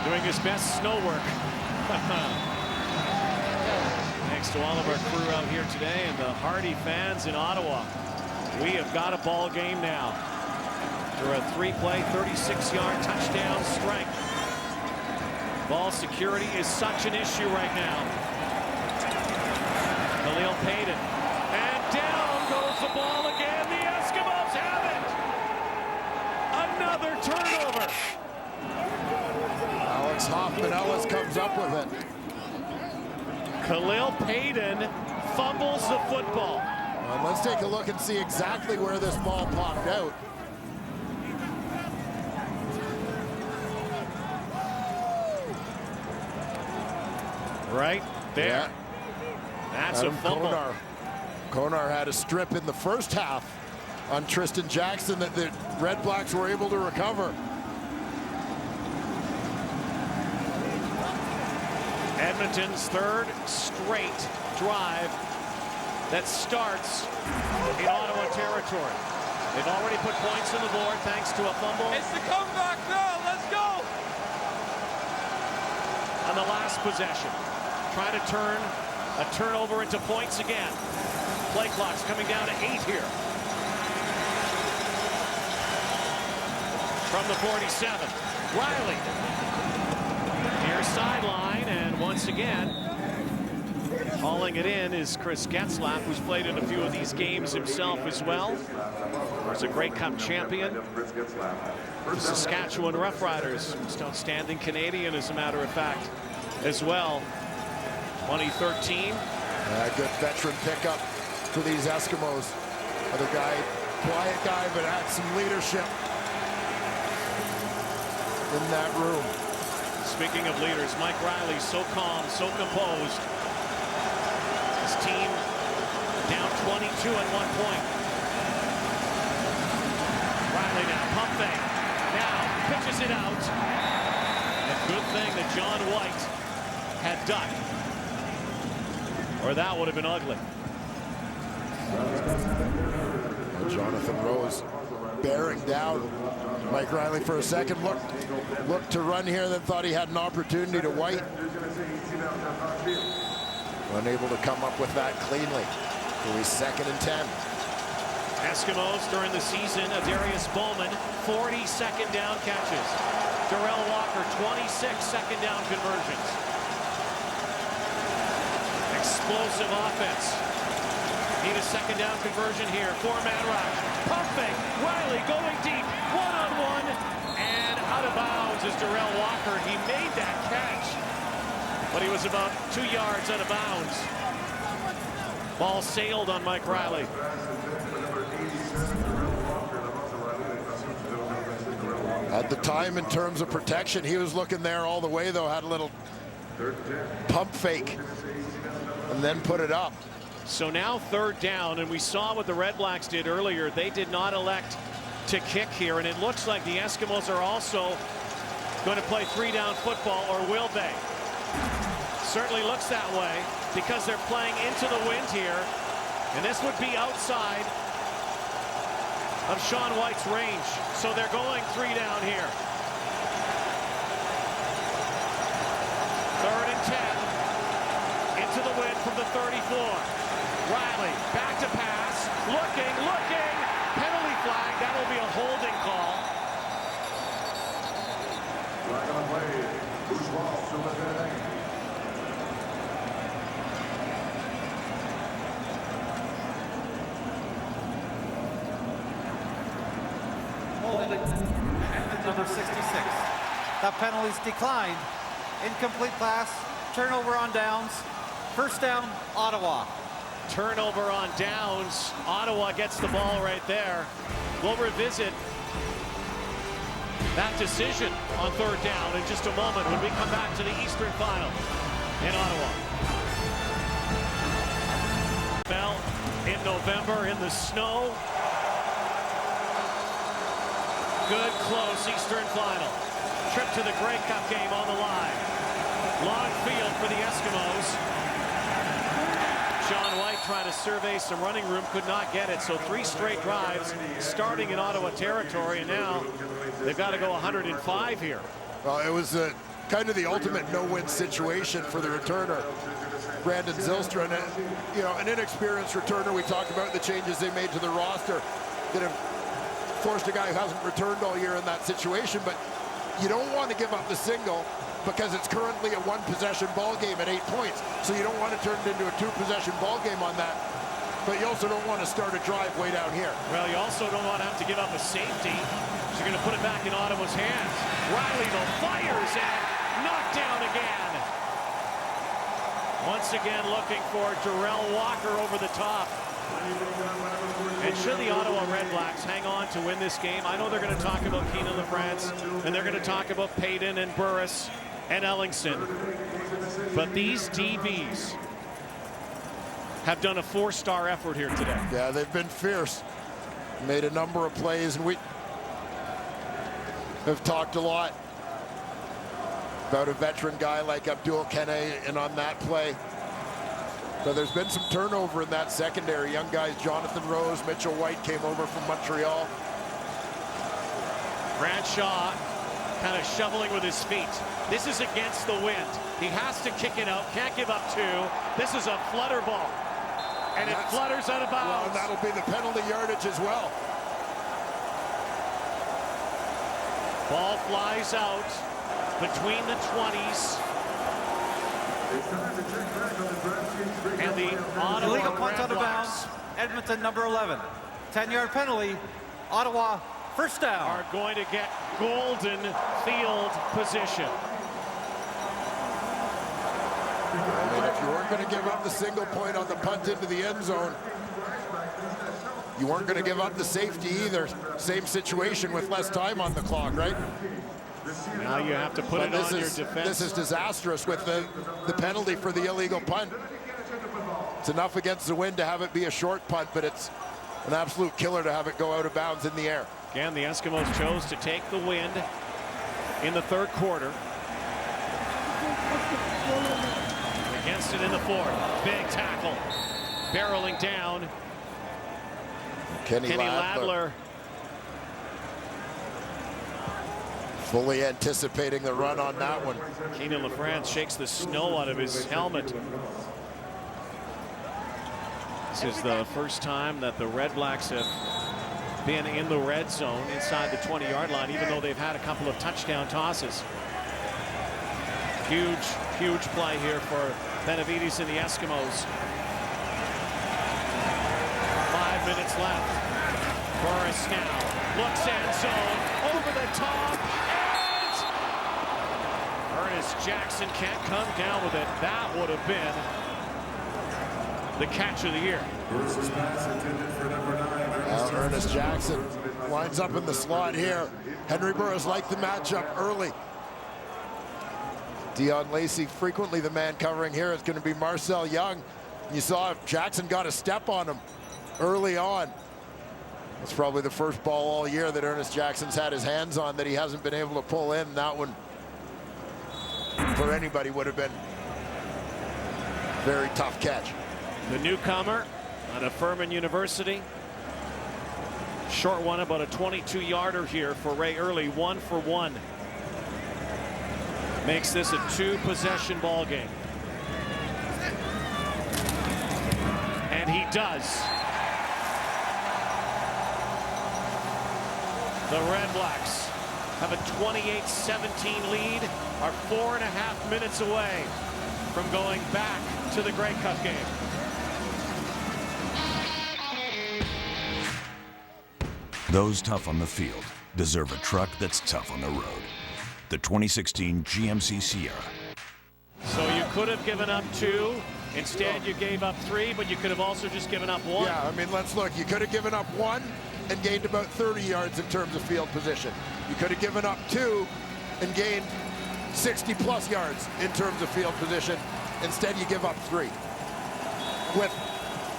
doing his best snow work. Thanks to all of our crew out here today and the Hardy fans in Ottawa. We have got a ball game now. After a 3-play, 36-yard touchdown strike. Ball security is such an issue right now. Khalil Payton. And down goes the ball again. The Eskimos have it. Another turnover. Alex Hoffman Ellis comes up with it. Khalil Payton fumbles the football. Well, let's take a look and see exactly where this ball popped out. Right there. Yeah. That's Adam a fumble. Konar had a strip in the first half on Tristan Jackson that the Red Blacks were able to recover. Edmonton's third straight drive that starts in Ottawa territory. They've already put points on the board thanks to a fumble. It's the comeback now. Let's go. On the last possession. Trying to turn a turnover into points again. Play clock's coming down to 8 here. From the 47, Riley. Near sideline, and once again, hauling it in is Chris Getzlaf, who's played in a few of these games himself as well. He's a Grey Cup champion. The Saskatchewan Roughriders, most outstanding Canadian, as a matter of fact, as well. 2013. Good veteran pickup for these Eskimos. Other guy, quiet guy, but had some leadership in that room. Speaking of leaders, Mike Riley, so calm, so composed. His team down 22 at one point. Riley now, pump fake. Now pitches it out. A good thing that John White had ducked, or that would have been ugly. And Jonathan Rose bearing down Mike Riley for a second. Looked to run here, then thought he had an opportunity to White. Unable to come up with that cleanly. So he's 2nd and 10. Eskimos during the season, Darius Bowman, 40 second down catches. Darrell Walker, 26 second down conversions. Explosive offense. Need a second down conversion here. 4-man rush. Pump fake. Riley going deep. One-on-one. And out of bounds is Darrell Walker. He made that catch, but he was about 2 yards out of bounds. Ball sailed on Mike Riley. At the time, in terms of protection, he was looking there all the way, though. Had a little pump fake and then put it up. So now 3rd down, and we saw what the Red Blacks did earlier. They did not elect to kick here, and it looks like the Eskimos are also going to play 3-down football, or will they? Certainly looks that way because they're playing into the wind here, and this would be outside of Sean White's range. So they're going 3 down here. 3rd and 10. Into the wind from the 34. Riley back to pass. Looking. Penalty flag. That will be a holding call. Number 66. That penalty's declined. Incomplete pass. Turnover on downs. First down, Ottawa. Turnover on downs. Ottawa gets the ball right there. We'll revisit that decision on third down in just a moment when we come back to the Eastern Final in Ottawa. Fell in November in the snow. Good, close Eastern Final. Trip to the Grey Cup game on the line. Long field for the Eskimos. Sean White trying to survey some running room, could not get it. So 3 straight drives starting in Ottawa territory, and now they've got to go 105 here. Well, it was kind of the ultimate no-win situation for the returner, Brandon Zylstra. And, you know, an inexperienced returner. We talked about the changes they made to the roster that have forced a guy who hasn't returned all year in that situation. But you don't want to give up the single because it's currently a 1-possession ball game at 8 points. So you don't want to turn it into a 2-possession ball game on that. But you also don't want to start a drive way down here. Well, you also don't want to have to give up a safety. So you're going to put it back in Ottawa's hands. Riley though fires and knocked down again. Once again looking for Darrell Walker over the top. And should the Ottawa REDBLACKS hang on to win this game, I know they're going to talk about Keenan LaFrance, and they're going to talk about Payton and Burris and Ellingson. But these DBs have done a 4-star effort here today. Yeah, they've been fierce. Made a number of plays, and we have talked a lot about a veteran guy like Abdul Kene and on that play. But there's been some turnover in that secondary. Young guys, Jonathan Rose, Mitchell White came over from Montreal. Bradshaw kind of shoveling with his feet. This is against the wind. He has to kick it out, can't give up 2. This is a flutter ball. And it flutters out of bounds. Well, that'll be the penalty yardage as well. Ball flies out between the 20s. And the Ottawa illegal punt out of REDBLACKS bounds. Edmonton, number 11. 10-yard penalty. Ottawa, first down. are going to get golden field position. I mean, if you weren't going to give up the single point on the punt into the end zone, you weren't going to give up the safety either. Same situation with less time on the clock, right? Now you have to put it on your defense. This is disastrous with the penalty for the illegal punt. It's enough against the wind to have it be a short punt, but it's an absolute killer to have it go out of bounds in the air. Again, the Eskimos chose to take the wind in the third quarter. Against it in the fourth. Big tackle. Barreling down. Kenny Ladler. Fully anticipating the run on that one. Keenan LaFrance shakes the snow out of his helmet. This is the first time that the REDBLACKS have been in the red zone inside the 20-yard line, even though they've had a couple of touchdown tosses. Huge, huge play here for Benavides and the Eskimos. 5 minutes left. Burris now looks end zone over the top. Ernest Jackson can't come down with it. That would have been the catch of the year. Ernest Jackson lines up in the slot here. Henry Burris liked the matchup early. Dion Lacey frequently the man covering here. It's going to be Marcel Young. You saw Jackson got a step on him early on. It's probably the first ball all year that Ernest Jackson's had his hands on that he hasn't been able to pull in. That one for anybody would have been a very tough catch. The newcomer out of Furman University. Short one, about a 22-yarder here for Ray Early. 1 for 1. Makes this a 2-possession ball game. And he does. The REDBLACKS have a 28-17 lead, are 4.5 minutes away from going back to the Grey Cup game. Those tough on the field, deserve a truck that's tough on the road. The 2016 GMC Sierra. So you could have given up 2. Instead, you gave up 3, but you could have also just given up 1. Yeah, I mean, let's look. You could have given up 1 and gained about 30 yards in terms of field position. You could have given up 2 and gained 60-plus yards in terms of field position. Instead, you give up 3. With,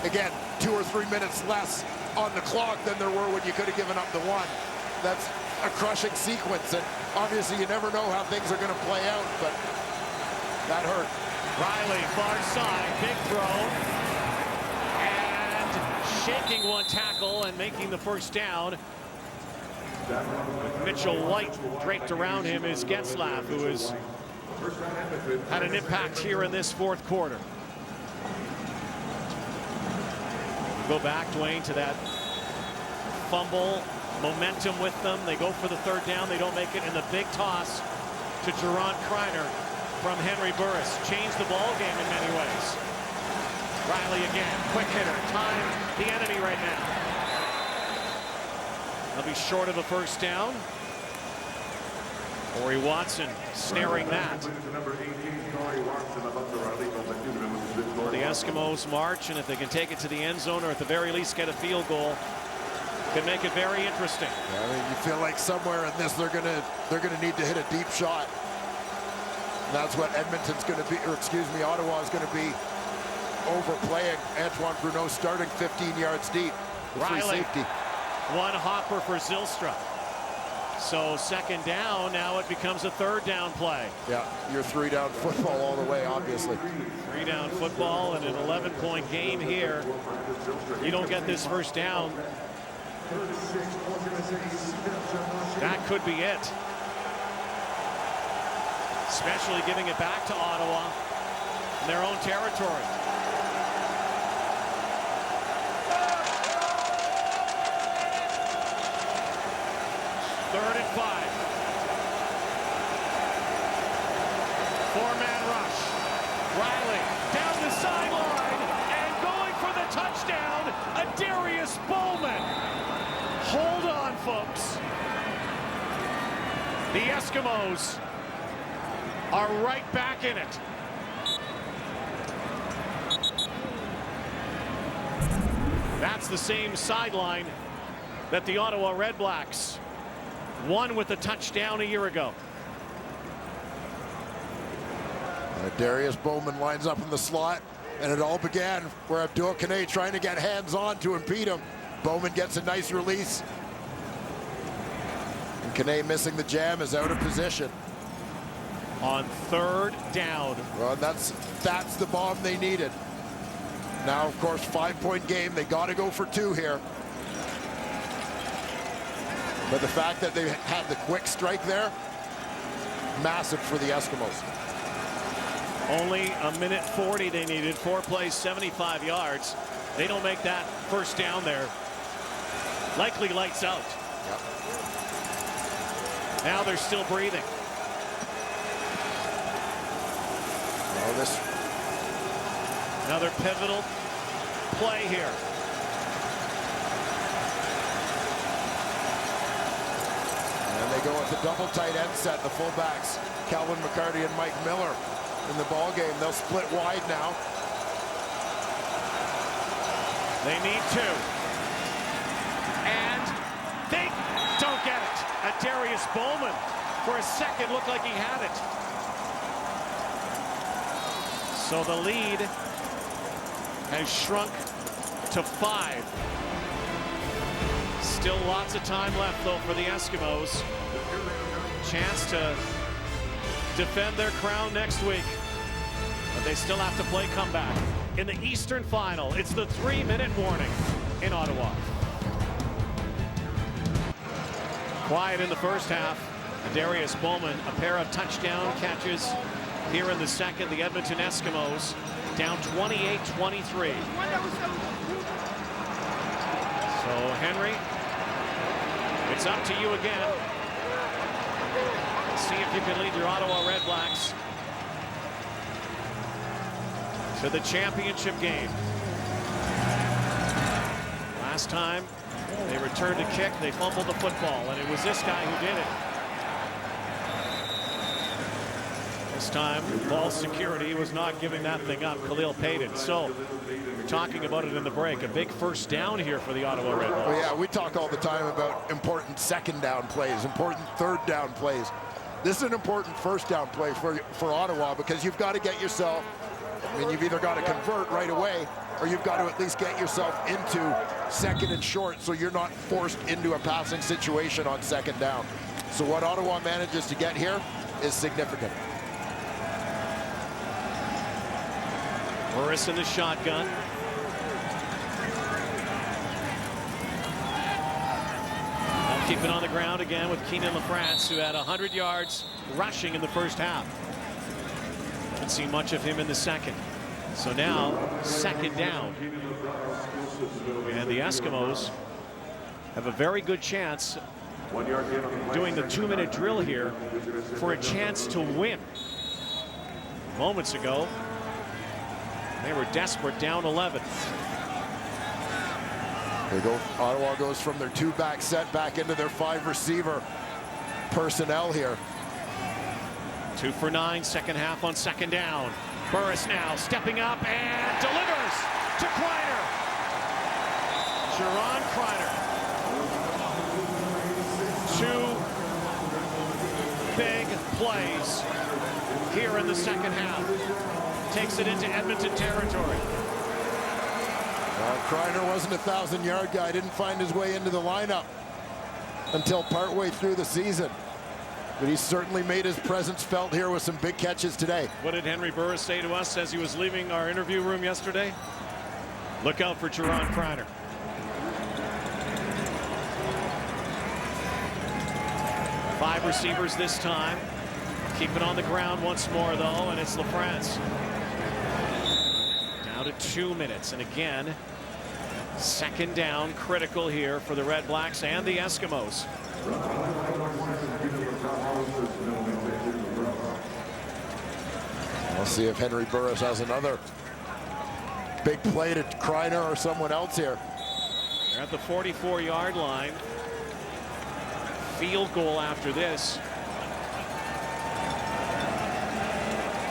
again, 2 or 3 minutes less on the clock than there were when you could have given up the 1. That's a crushing sequence, and obviously you never know how things are going to play out, but that hurt. Riley, far side, big throw, and shaking one tackle and making the first down. Mitchell White draped around him is Getzlaff, who has had an impact here in this fourth quarter. Go back, Dwayne, to that fumble, momentum with them. They go for the third down. They don't make it, and the big toss to Jerron Kreiner from Henry Burris. Changed the ball game in many ways. Riley again, quick hitter, time the enemy right now. They'll be short of a first down. Corey Watson snaring that. The Eskimos march, and if they can take it to the end zone or at the very least get a field goal, can make it very interesting. I mean, you feel like somewhere in this they're gonna need to hit a deep shot. And that's what Edmonton's going to be, or excuse me, Ottawa is going to be overplaying. Antoine Bruneau starting 15 yards deep. Free safety. One hopper for Zylstra. So second down, now it becomes a third down play. Yeah, your 3-down football all the way, obviously. 3-down football and an 11-point game here. You don't get this first down. That could be it. Especially giving it back to Ottawa in their own territory. Third and 5. 4-man rush. Riley down the sideline and going for the touchdown. Darius Bowman. Hold on, folks. The Eskimos are right back in it. That's the same sideline that the Ottawa REDBLACKS won with a touchdown a year ago. Darius Bowman lines up in the slot, and it all began where Abdul Kanay trying to get hands on to impede him. Bowman gets a nice release. And Kanay missing the jam is out of position. On third down. Well, that's the bomb they needed. Now, of course, 5-point game. They got to go for 2 here. But the fact that they had the quick strike there, massive for the Eskimos. Only a minute 40 they needed. 4 plays, 75 yards. They don't make that first down there. Likely lights out. Yep. Now they're still breathing. Oh, this. Another pivotal play here. And they go with the double tight end set, the fullbacks, Calvin McCarty and Mike Miller in the ball game. They'll split wide now. They need 2. And they don't get it. Darius Bowman, for a second, looked like he had it. So the lead has shrunk to 5. Still lots of time left, though, for the Eskimos. Chance to defend their crown next week. But they still have to play comeback. In the Eastern Final, it's the 3-minute warning in Ottawa. Quiet in the first half. Darius Bowman, a pair of touchdown catches here in the second. The Edmonton Eskimos down 28-23. So Henry, it's up to you again. See if you can lead your Ottawa REDBLACKS to the championship game. Last time they returned a kick, they fumbled the football, and it was this guy who did it. This time, ball security was not giving that thing up. Khalil paid it. So, we're talking about it in the break. A big first down here for the Ottawa REDBLACKS. Well, yeah, we talk all the time about important second down plays, important third down plays. This is an important first down play for Ottawa, because you've got to get yourself, I mean, you've either got to convert right away, or you've got to at least get yourself into second and short so you're not forced into a passing situation on second down. So what Ottawa manages to get here is significant. Burris in the shotgun. Now keep it on the ground again with Keenan LaFrance, who had 100 yards rushing in the first half. Haven't seen much of him in the second. So now, second down. And the Eskimos have a very good chance doing the 2-minute drill here for a chance to win. Moments ago, they were desperate, down 11. They go. Ottawa goes from their 2-back set back into their 5-receiver personnel here. 2 for 9, second half on second down. Burris now stepping up and delivers to Kreiner. Jerron Kreiner. 2 big plays here in the second half. Takes it into Edmonton territory. Kreiner wasn't a 1,000-yard guy. Didn't find his way into the lineup until partway through the season. But he certainly made his presence felt here with some big catches today. What did Henry Burris say to us as he was leaving our interview room yesterday? Look out for Jerron Kreiner. Five receivers this time. Keep it on the ground once more, though, and it's LaFrance. Down to 2 minutes, and again, second down, critical here for the REDBLACKS and the Eskimos. We'll see if Henry Burris has another big play to Kreiner or someone else here. They're at the 44-yard line. Field goal after this.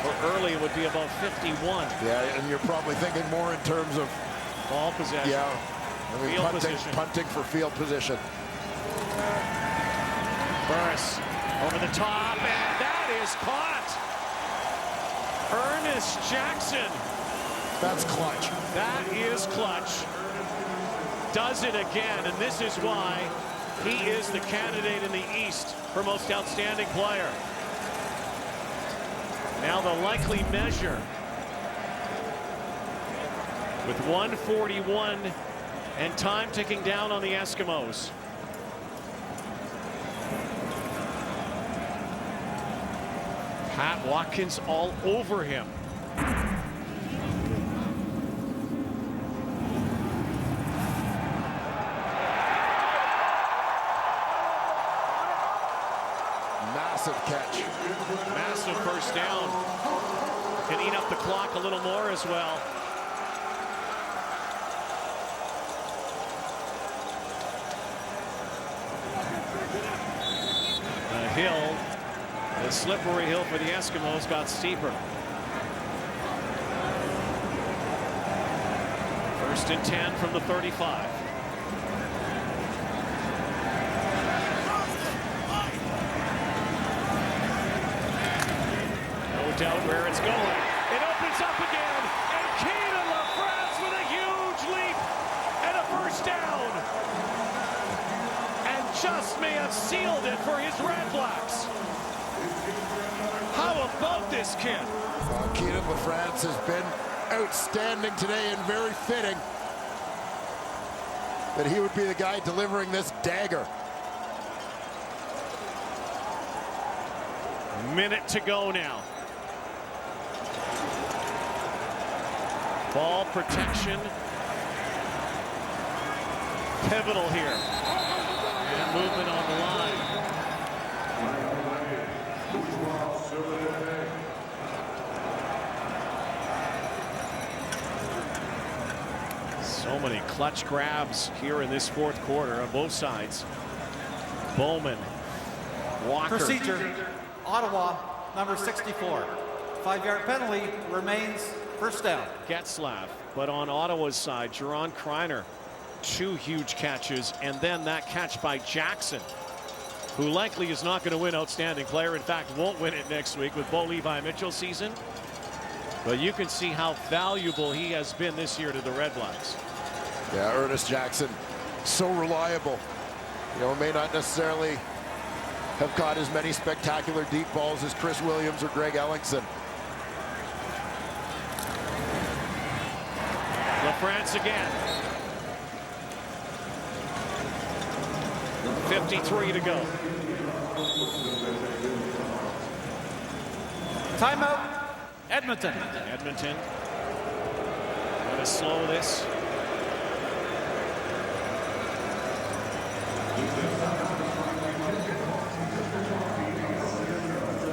For early, it would be about 51. Yeah, and you're probably thinking more in terms of ball possession. Yeah, I mean, punting for field position. Burris over the top, and that is caught. Ernest Jackson. That's clutch. That is clutch. Does it again, and this is why he is the candidate in the East for most outstanding player. Now the likely measure with 1:41 and time ticking down on the Eskimos. Pat Watkins all over him. Massive catch. Massive first down. Can eat up the clock a little more as well. The hill, the slippery hill for the Eskimos, got steeper. First and 10 from the 35. Doubt where it's going. It opens up again, and Keenan LaFrance with a huge leap and a first down, and just may have sealed it for his REDBLACKS. How about this kid? Keenan LaFrance has been outstanding today, and very fitting that he would be the guy delivering this dagger. Minute to go now. Ball protection. Pivotal here. And movement on the line. So So many clutch grabs here in this fourth quarter on both sides. Bowman, Walker. Procedure, Ottawa, number 64. 5-yard penalty, remains first down. Getzlaff, but on Ottawa's side, Jaron Kreiner, 2 huge catches, and then that catch by Jackson, who likely is not going to win Outstanding Player. In fact, won't win it next week with Bo Levi Mitchell's season. But you can see how valuable he has been this year to the Red Blacks. Yeah, Ernest Jackson, so reliable. You know, may not necessarily have caught as many spectacular deep balls as Chris Williams or Greg Ellingson. LaFrance again. 53 to go. Timeout, Edmonton. Edmonton. Going to slow this.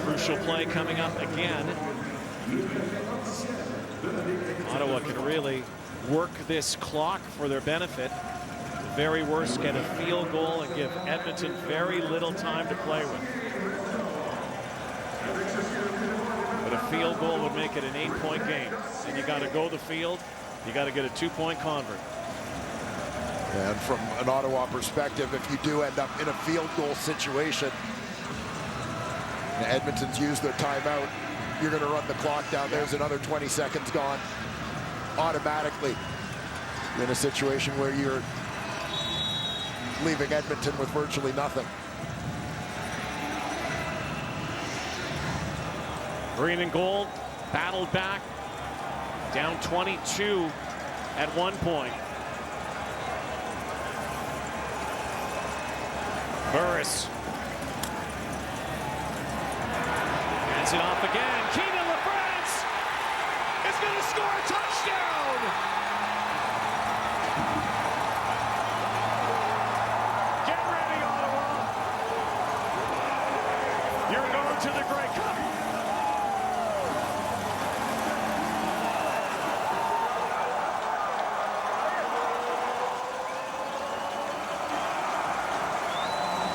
Crucial play coming up again. Ottawa can really work this clock for their benefit. The very worst, get a field goal and give Edmonton very little time to play with. But a field goal would make it an 8-point game. And you got to go the field. You got to get a 2-point convert. And from an Ottawa perspective, if you do end up in a field goal situation, and Edmonton's used their timeout, you're going to run the clock down. There's another 20 seconds gone automatically in a situation where you're leaving Edmonton with virtually nothing. Green and gold battled back, down 22 at one point. Burris hands it off again. Keenan LaFrance is going to score a touchdown. Get ready, Ottawa. You're going to the Grey Cup.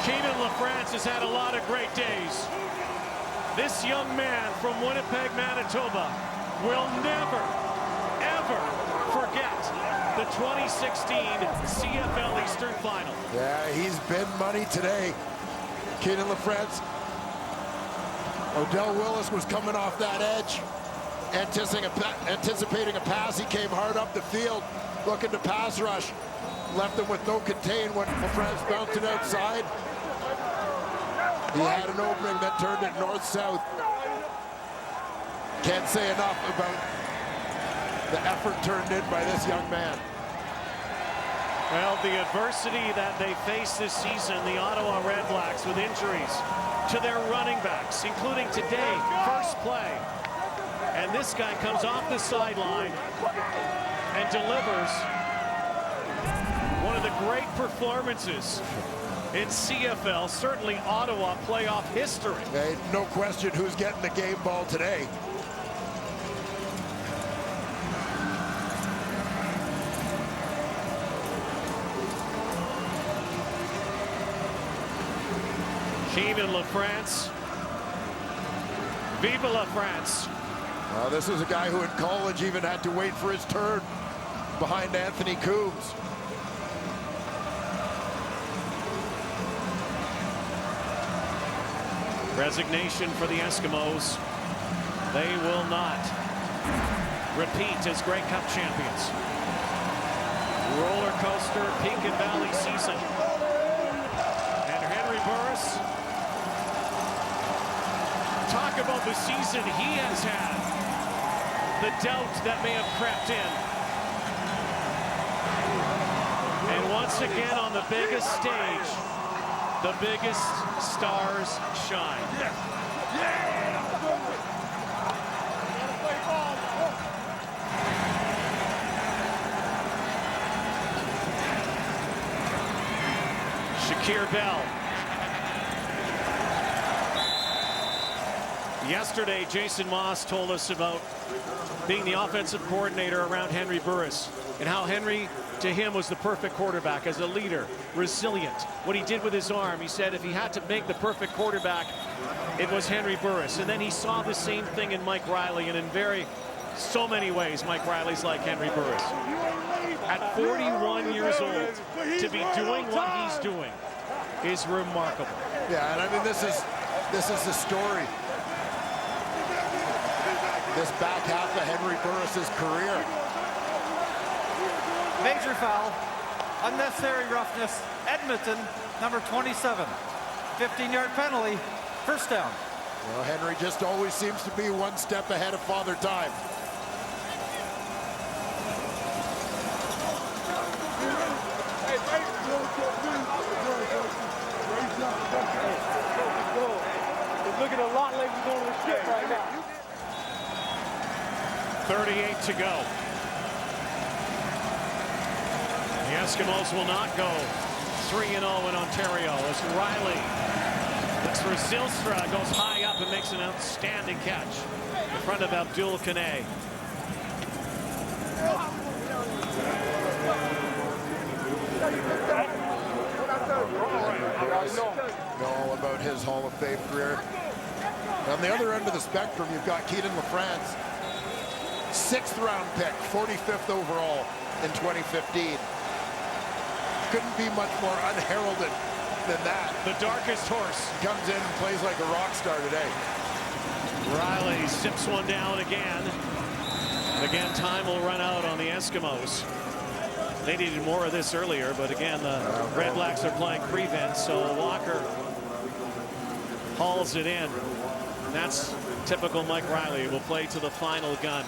Keenan LaFrance has had a lot of great days. This young man from Winnipeg, Manitoba will never, ever forget the 2016 CFL Eastern Final. Yeah, he's been money today. Keenan LaFrance. Odell Willis was coming off that edge, anticipating a pass. He came hard up the field, looking to pass rush. Left him with no contain when LaFrance bounced it outside. He had an opening that turned it north-south. Can't say enough about the effort turned in by this young man. Well, the adversity that they face this season, the Ottawa REDBLACKS, with injuries to their running backs, including today, first play. And this guy comes off the sideline and delivers one of the great performances in CFL, certainly Ottawa playoff history. Hey, no question who's getting the game ball today. Keenan LaFrance. Viva La France. Well, this is a guy who in college even had to wait for his turn behind Anthony Coombs. Resignation for the Eskimos. They will not repeat as Grey Cup champions. Roller coaster, peak and valley season. And Henry Burris, talk about the season he has had. The doubt that may have crept in. And once again on the biggest stage, the biggest stars shine. Shakir Bell. Yesterday, Jason Moss told us about being the offensive coordinator around Henry Burris and how Henry, to him, was the perfect quarterback as a leader, resilient. What he did with his arm, he said if he had to make the perfect quarterback, it was Henry Burris. And then he saw the same thing in Mike Riley, and in so many ways, Mike Riley's like Henry Burris. At 41 years old, to be doing what he's doing is remarkable. Yeah, and I mean, this is the story. This back half of Henry Burris's career. Major foul, unnecessary roughness, Edmonton, number 27. 15-yard penalty, first down. Well, Henry just always seems to be one step ahead of Father Time. It's looking a lot like we're going to the ship right now. 38 to go. The Eskimos will not go 3-0 in Ontario as Riley looks for Zylstra, goes high up and makes an outstanding catch in front of Abdul Kanay. Know all about his Hall of Fame career. On the other end of the spectrum, you've got Keaton LaFrance, 6th round pick, 45th overall in 2015. Couldn't be much more unheralded than that. The darkest horse comes in and plays like a rock star today. Riley sips one down again. Again, time will run out on the Eskimos. They needed more of this earlier, but again, the Red Blacks are playing prevent, so Walker hauls it in. And that's typical Mike Riley. Will play to the final gun.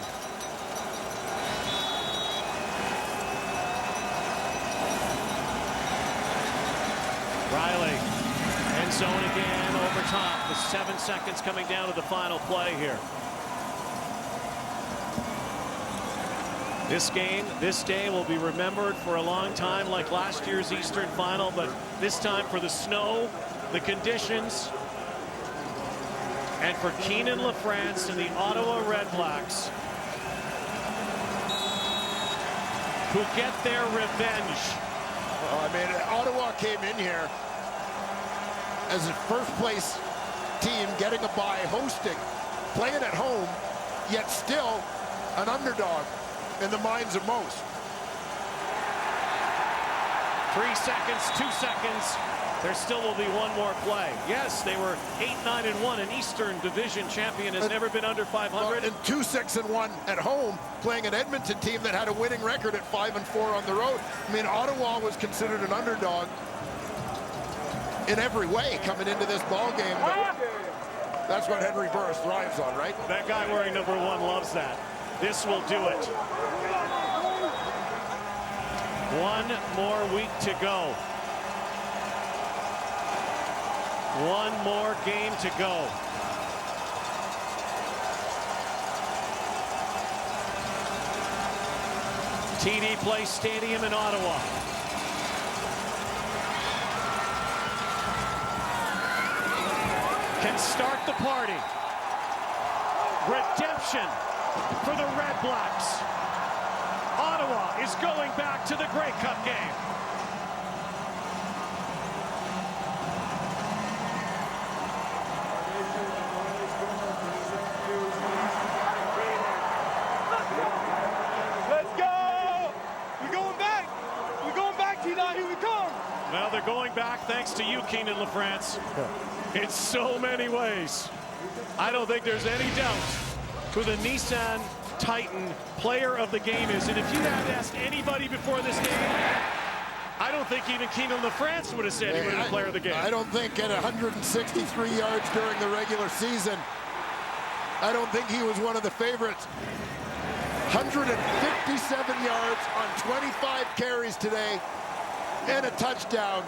Riley, end zone again, over top, with 7 seconds coming down to the final play here. This game, this day will be remembered for a long time, like last year's Eastern Final, but this time for the snow, the conditions, and for Keaton LaFrance and the Ottawa REDBLACKS, who get their revenge. Well, I mean, Ottawa came in here as a first-place team, getting a bye, hosting, playing at home, yet still an underdog in the minds of most. 3 seconds, 2 seconds. There still will be one more play. Yes, they were 8-9-1. An Eastern Division champion has never been under 500. And 2-6-1 at home, playing an Edmonton team that had a winning record at 5-4 on the road. I mean, Ottawa was considered an underdog in every way coming into this ball game. That's what Henry Burris thrives on, right? That guy wearing number 1 loves that. This will do it. One more week to go. One more game to go. TD Place Stadium in Ottawa. Can start the party. Redemption for the Red Blacks. Ottawa is going back to the Grey Cup game. Let's go! We're going back! We're going back, T-Dot. Here we come! Well, they're going back thanks to you, Keaton LaFrance. In so many ways. I don't think there's any doubt who the Nissan Titan player of the game is. And if you had asked anybody before this game, I don't think even Keaton LaFrance would have said he would have been player of the game. I don't think at 163 yards during the regular season, I don't think he was one of the favorites. 157 yards on 25 carries today and a touchdown.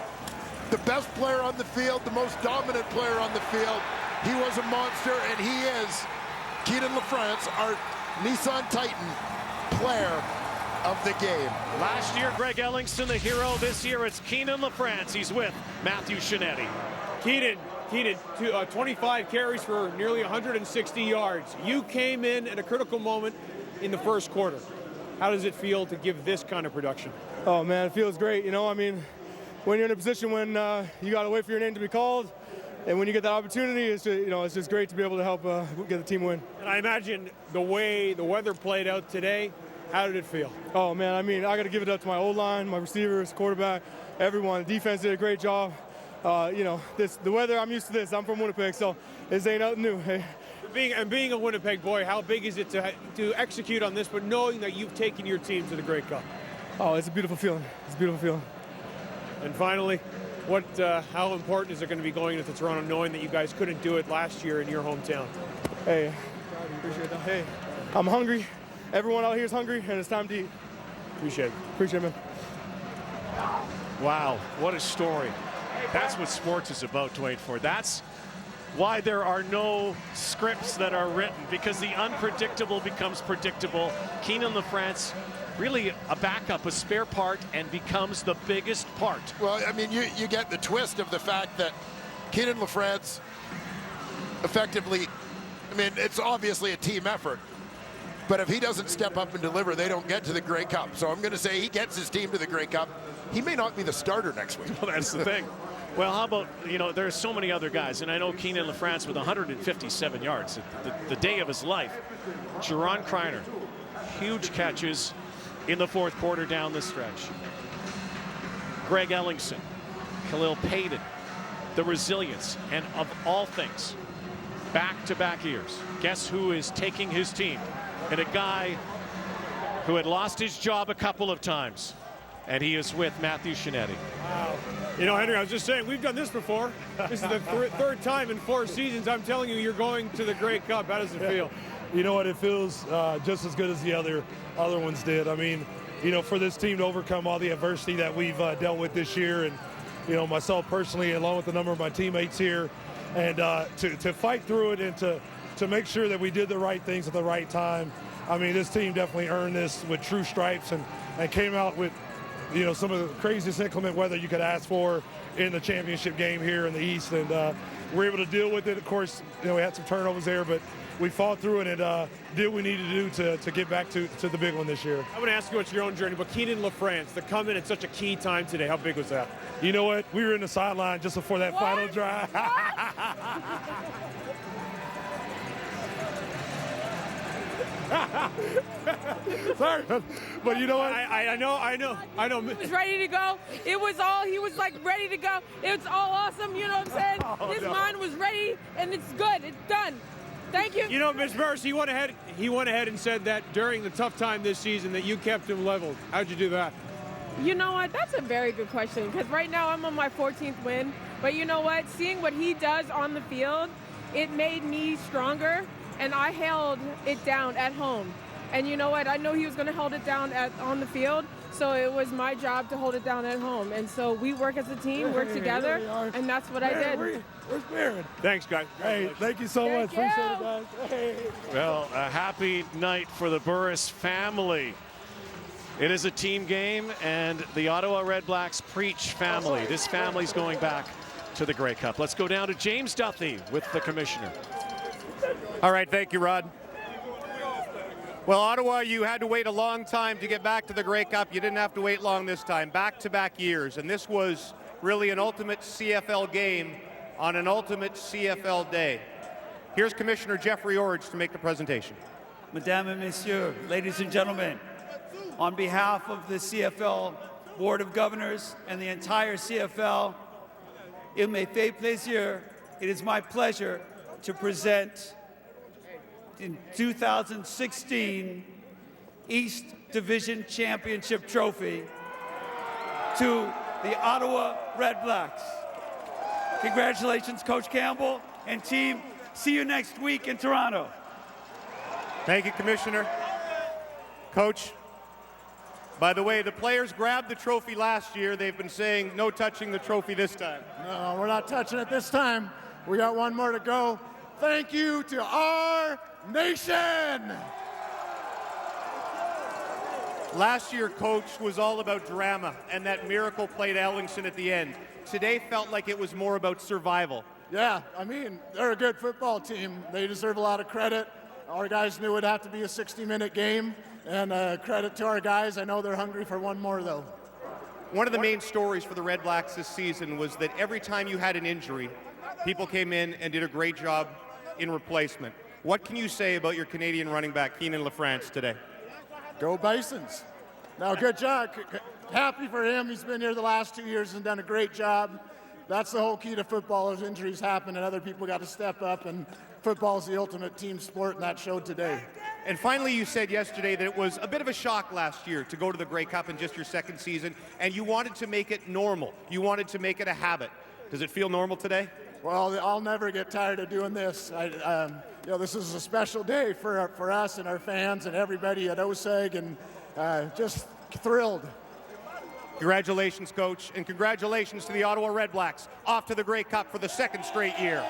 The best player on the field, the most dominant player on the field. He was a monster, and he is Keaton LaFrance, our Nissan Titan player of the game. Last year, Greg Ellingston, the hero. This year, it's Keaton LaFrance. He's with Matthew Shinetti. Keaton, Keenan, 25 carries for nearly 160 yards. You came in at a critical moment in the first quarter. How does it feel to give this kind of production? Oh man, it feels great. You know, I mean, when you're in a position when you got to wait for your name to be called, and when you get that opportunity, it's just, it's just great to be able to help get the team win. And I imagine the way the weather played out today, how did it feel? Oh man, I mean, I got to give it up to my O-line, my receivers, quarterback, everyone. The defense did a great job. The weather, I'm used to this. I'm from Winnipeg, so this ain't nothing new. Hey. Being a Winnipeg boy, how big is it to execute on this, but knowing that you've taken your team to the Grey Cup? Oh, it's a beautiful feeling. It's a beautiful feeling. And finally, how important is it going to be going into Toronto, knowing that you guys couldn't do it last year in your hometown? Hey, appreciate that. Hey, I'm hungry. Everyone out here is hungry, and it's time to eat. Appreciate it. Appreciate it, man. Wow, what a story. That's what sports is about, Dwayne Ford. That's why there are no scripts that are written, because the unpredictable becomes predictable. Keenan LaFrance, really a backup, a spare part, and becomes the biggest part. Well, I mean, you get the twist of the fact that Keenan LaFrance effectively, I mean, it's obviously a team effort, but if he doesn't step up and deliver, they don't get to the Grey Cup. So I'm going to say he gets his team to the Grey Cup. He may not be the starter next week. Well, that's the thing. Well, how about, there's so many other guys, and I know Keenan LaFrance with 157 yards, the day of his life. Jaron Kreiner, huge catches in the fourth quarter down the stretch. Greg Ellingson, Khalil Payton, the resilience, and of all things, back-to-back years. Guess who is taking his team? And a guy who had lost his job a couple of times, and he is with Matthew Shinetti. Wow. Henry, I was just saying, we've done this before. This is the third time in 4 seasons. I'm telling you, you're going to the Grey Cup. How does it feel? You know what? It feels just as good as the other ones did. I mean, for this team to overcome all the adversity that we've dealt with this year, and myself personally, along with a number of my teammates here, and to fight through it and to make sure that we did the right things at the right time. I mean, this team definitely earned this with true stripes and came out with some of the craziest inclement weather you could ask for in the championship game here in the East, and we're able to deal with it. Of course, we had some turnovers there, but we fought through it and did what we needed to do to get back to the big one this year. I want to ask you about your own journey, but Keenan LaFrance, to come in at such a key time today, how big was that? You know what? We were in the sideline just before that final drive. Sorry, but you know what? I know. He was ready to go. He was like ready to go. It's all awesome, you know what I'm saying? His mind was ready, and it's good. It's done. Thank you. Ms. Burris, he went ahead and said that during the tough time this season that you kept him leveled. How'd you do that? You know what? That's a very good question, because right now I'm on my 14th win. But you know what? Seeing what he does on the field, it made me stronger. And I held it down at home. And you know what? I know he was going to hold it down on the field, so it was my job to hold it down at home. And so we work as a team, work together, and that's what I did. We're sparing. Thanks, guys. Hey, thank you so much. Appreciate it, guys. Hey. Well, a happy night for the Burris family. It is a team game, and the Ottawa REDBLACKS preach family. This family's going back to the Grey Cup. Let's go down to James Duthie with the commissioner. All right, thank you, Rod. Well, Ottawa, you had to wait a long time to get back to the Grey Cup. You didn't have to wait long this time, back-to-back years. And this was really an ultimate CFL game on an ultimate CFL day. Here's Commissioner Jeffrey Orridge to make the presentation. Mesdames et Messieurs, ladies and gentlemen, on behalf of the CFL Board of Governors and the entire CFL, il me fait plaisir, it is my pleasure to present in 2016 East Division Championship Trophy to the Ottawa REDBLACKS. Congratulations, Coach Campbell and team. See you next week in Toronto. Thank you, Commissioner. Coach, by the way, the players grabbed the trophy last year. They've been saying no touching the trophy this time. No, we're not touching it this time. We got one more to go. Thank you to our nation. Last year, Coach, was all about drama and that miracle play to Ellingson at the end. Today felt like it was more about survival. Yeah, I mean, they're a good football team. They deserve a lot of credit. Our guys knew it'd have to be a 60-minute game, and credit to our guys. I know they're hungry for one more, though. One of the main stories for the Red Blacks this season was that every time you had an injury, people came in and did a great job in replacement. What can you say about your Canadian running back, Keenan LaFrance, today? Go Bisons. Now, good job. Happy for him. He's been here the last 2 years and done a great job. That's the whole key to football is injuries happen and other people got to step up, and football is the ultimate team sport, and that showed today. And finally, you said yesterday that it was a bit of a shock last year to go to the Grey Cup in just your second season, and you wanted to make it normal. You wanted to make it a habit. Does it feel normal today? Well, I'll never get tired of doing this. This is a special day for us and our fans and everybody at OSEG, and just thrilled. Congratulations, Coach, and congratulations to the Ottawa Red Blacks, off to the Grey Cup for the second straight year.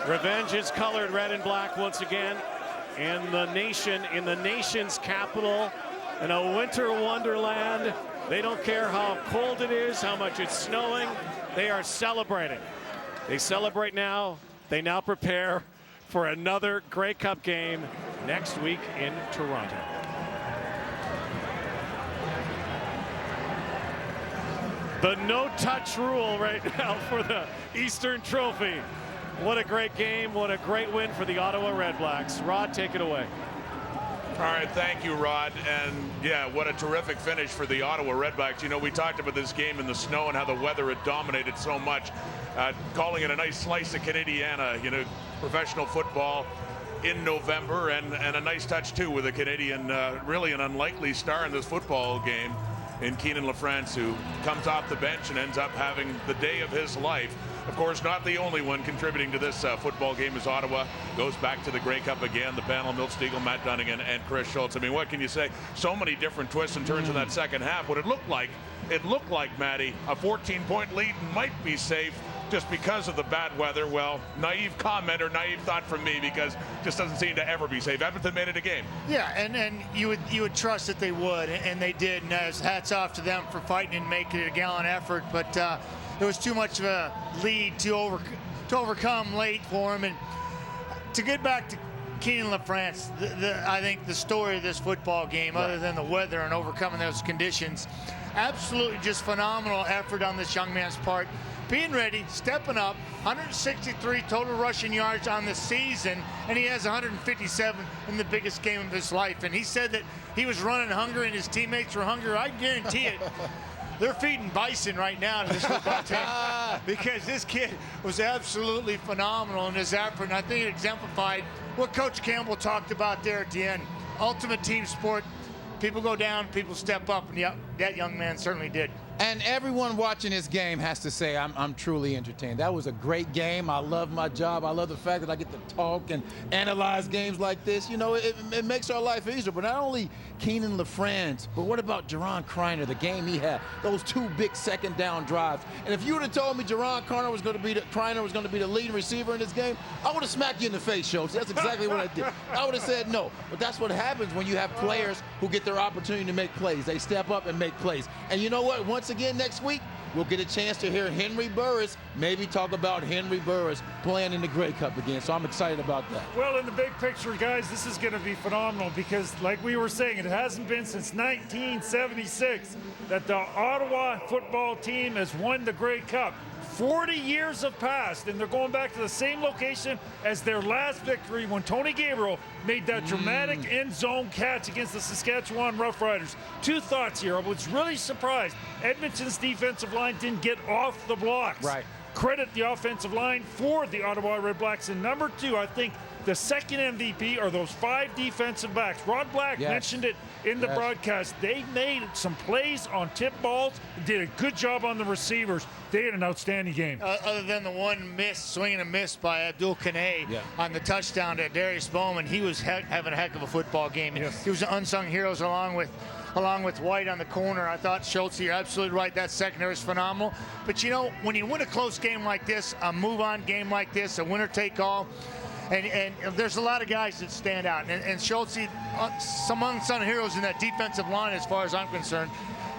Revenge is colored red and black once again in the nation's capital, in a winter wonderland. They don't care how cold it is, how much it's snowing. They are celebrating. They celebrate now. They now prepare for another Grey Cup game next week in Toronto. The no-touch rule right now for the Eastern Trophy. What a great game. What a great win for the Ottawa Red Blacks. Rod, take it away. All right, thank you, Rod. And yeah, what a terrific finish for the Ottawa Redblacks. You know, we talked about this game in the snow and how the weather had dominated so much, calling it a nice slice of Canadiana, you know, professional football in November, and a nice touch too with a Canadian, really an unlikely star in this football game in Keenan LaFrance, who comes off the bench and ends up having the day of his life. Of course, not the only one contributing to this football game as Ottawa goes back to the Grey Cup again. The panel, Milt Stegall, Matt Dunnigan, and Chris Schultz. I mean, what can you say? So many different twists and turns in that second half. What it looked like, Matty, a 14-point lead might be safe just because of the bad weather. Well, naive comment or naive thought from me, because it just doesn't seem to ever be safe. Edmonton made it a game. Yeah, and you would trust that they would, and they did. And hats off to them for fighting and making it a gallant effort. But there was too much of a lead to overcome late for him. And to get back to Keenan LaFrance, I think the story of this football game, other than the weather and overcoming those conditions, absolutely just phenomenal effort on this young man's part. Being ready, stepping up, 163 total rushing yards on the season, and he has 157 in the biggest game of his life. And he said that he was running hungry and his teammates were hungry. I guarantee it. They're feeding bison right now to this football team, because this kid was absolutely phenomenal in his effort. And I think it exemplified what Coach Campbell talked about there at the end. Ultimate team sport. People go down, people step up, and that young man certainly did. And everyone watching this game has to say I'm truly entertained. That was a great game. I love my job. I love the fact that I get to talk and analyze games like this. You know, it makes our life easier. But not only Keenan LaFrance, but what about Jerron Kreiner, the game he had, those two big second down drives. And if you would have told me Jerron Kreiner was going to be the leading receiver in this game, I would have smacked you in the face, Schultz. That's exactly what I did. I would have said no. But that's what happens when you have players who get their opportunity to make plays. They step up and make plays. And you know what? Once again, next week, we'll get a chance to hear Henry Burris maybe talk about Henry Burris playing in the Grey Cup again. So I'm excited about that. Well, in the big picture, guys, this is going to be phenomenal, because like we were saying, it hasn't been since 1976 that the Ottawa football team has won the Grey Cup. 40 years have passed, and they're going back to the same location as their last victory, when Tony Gabriel made that dramatic end zone catch against the Saskatchewan Roughriders. Two thoughts here. I was really surprised Edmonton's defensive line didn't get off the blocks. Right. Credit the offensive line for the Ottawa Redblacks. And number two, I think the second MVP are those 5 defensive backs. Rod Black mentioned it in the broadcast. They made some plays on tip balls, did a good job on the receivers. They had an outstanding game. Other than the one swing and a miss by Abdul Kanay on the touchdown to Darius Bowman, he was having a heck of a football game. He was an unsung heroes along with White on the corner. I thought, Schultz, you're absolutely right. That secondary is phenomenal. But, you know, when you win a close game like this, a move-on game like this, a winner-take-all, and there's a lot of guys that stand out. And Schultze, some unsung heroes in that defensive line, as far as I'm concerned.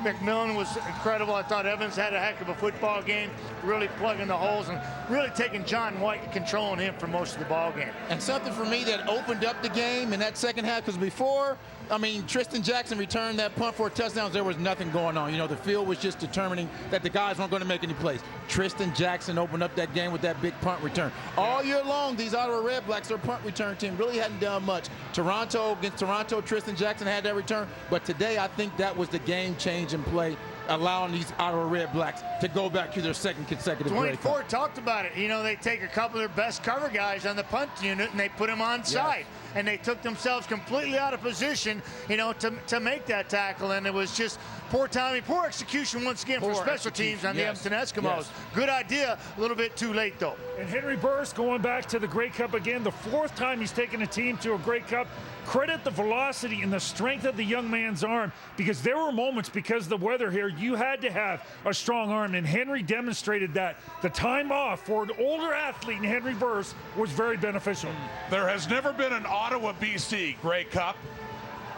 McMillan was incredible. I thought Evans had a heck of a football game, really plugging the holes and really taking John White and controlling him for most of the ball game. And something for me that opened up the game in that second half, because before, I mean, Tristan Jackson returned that punt for a touchdown. There was nothing going on. You know, the field was just determining that the guys weren't going to make any plays. Tristan Jackson opened up that game with that big punt return. All year long, these Ottawa Redblacks, their punt return team, really hadn't done much. Against Toronto, Tristan Jackson had that return. But today, I think that was the game-changing play, allowing these Ottawa Redblacks to go back to their second consecutive Grey Cup. Dwayne Ford talked about it. You know, they take a couple of their best cover guys on the punt unit and they put them on side. And they took themselves completely out of position, you know, to make that tackle. And it was just poor timing, poor execution once again for special teams on the Edmonton Eskimos. Good idea, a little bit too late though. And Henry Burris going back to the Grey Cup again, the 4th time he's taken a team to a Grey Cup. Credit the velocity and the strength of the young man's arm, because there were moments, because of the weather here, you had to have a strong arm, and Henry demonstrated that. The time off for an older athlete in Henry Burris was very beneficial. There has never been an Ottawa BC Grey Cup.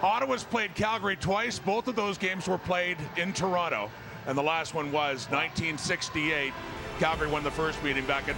Ottawa's played Calgary twice. Both of those games were played in Toronto, and the last one was 1968. Calgary won the first meeting back at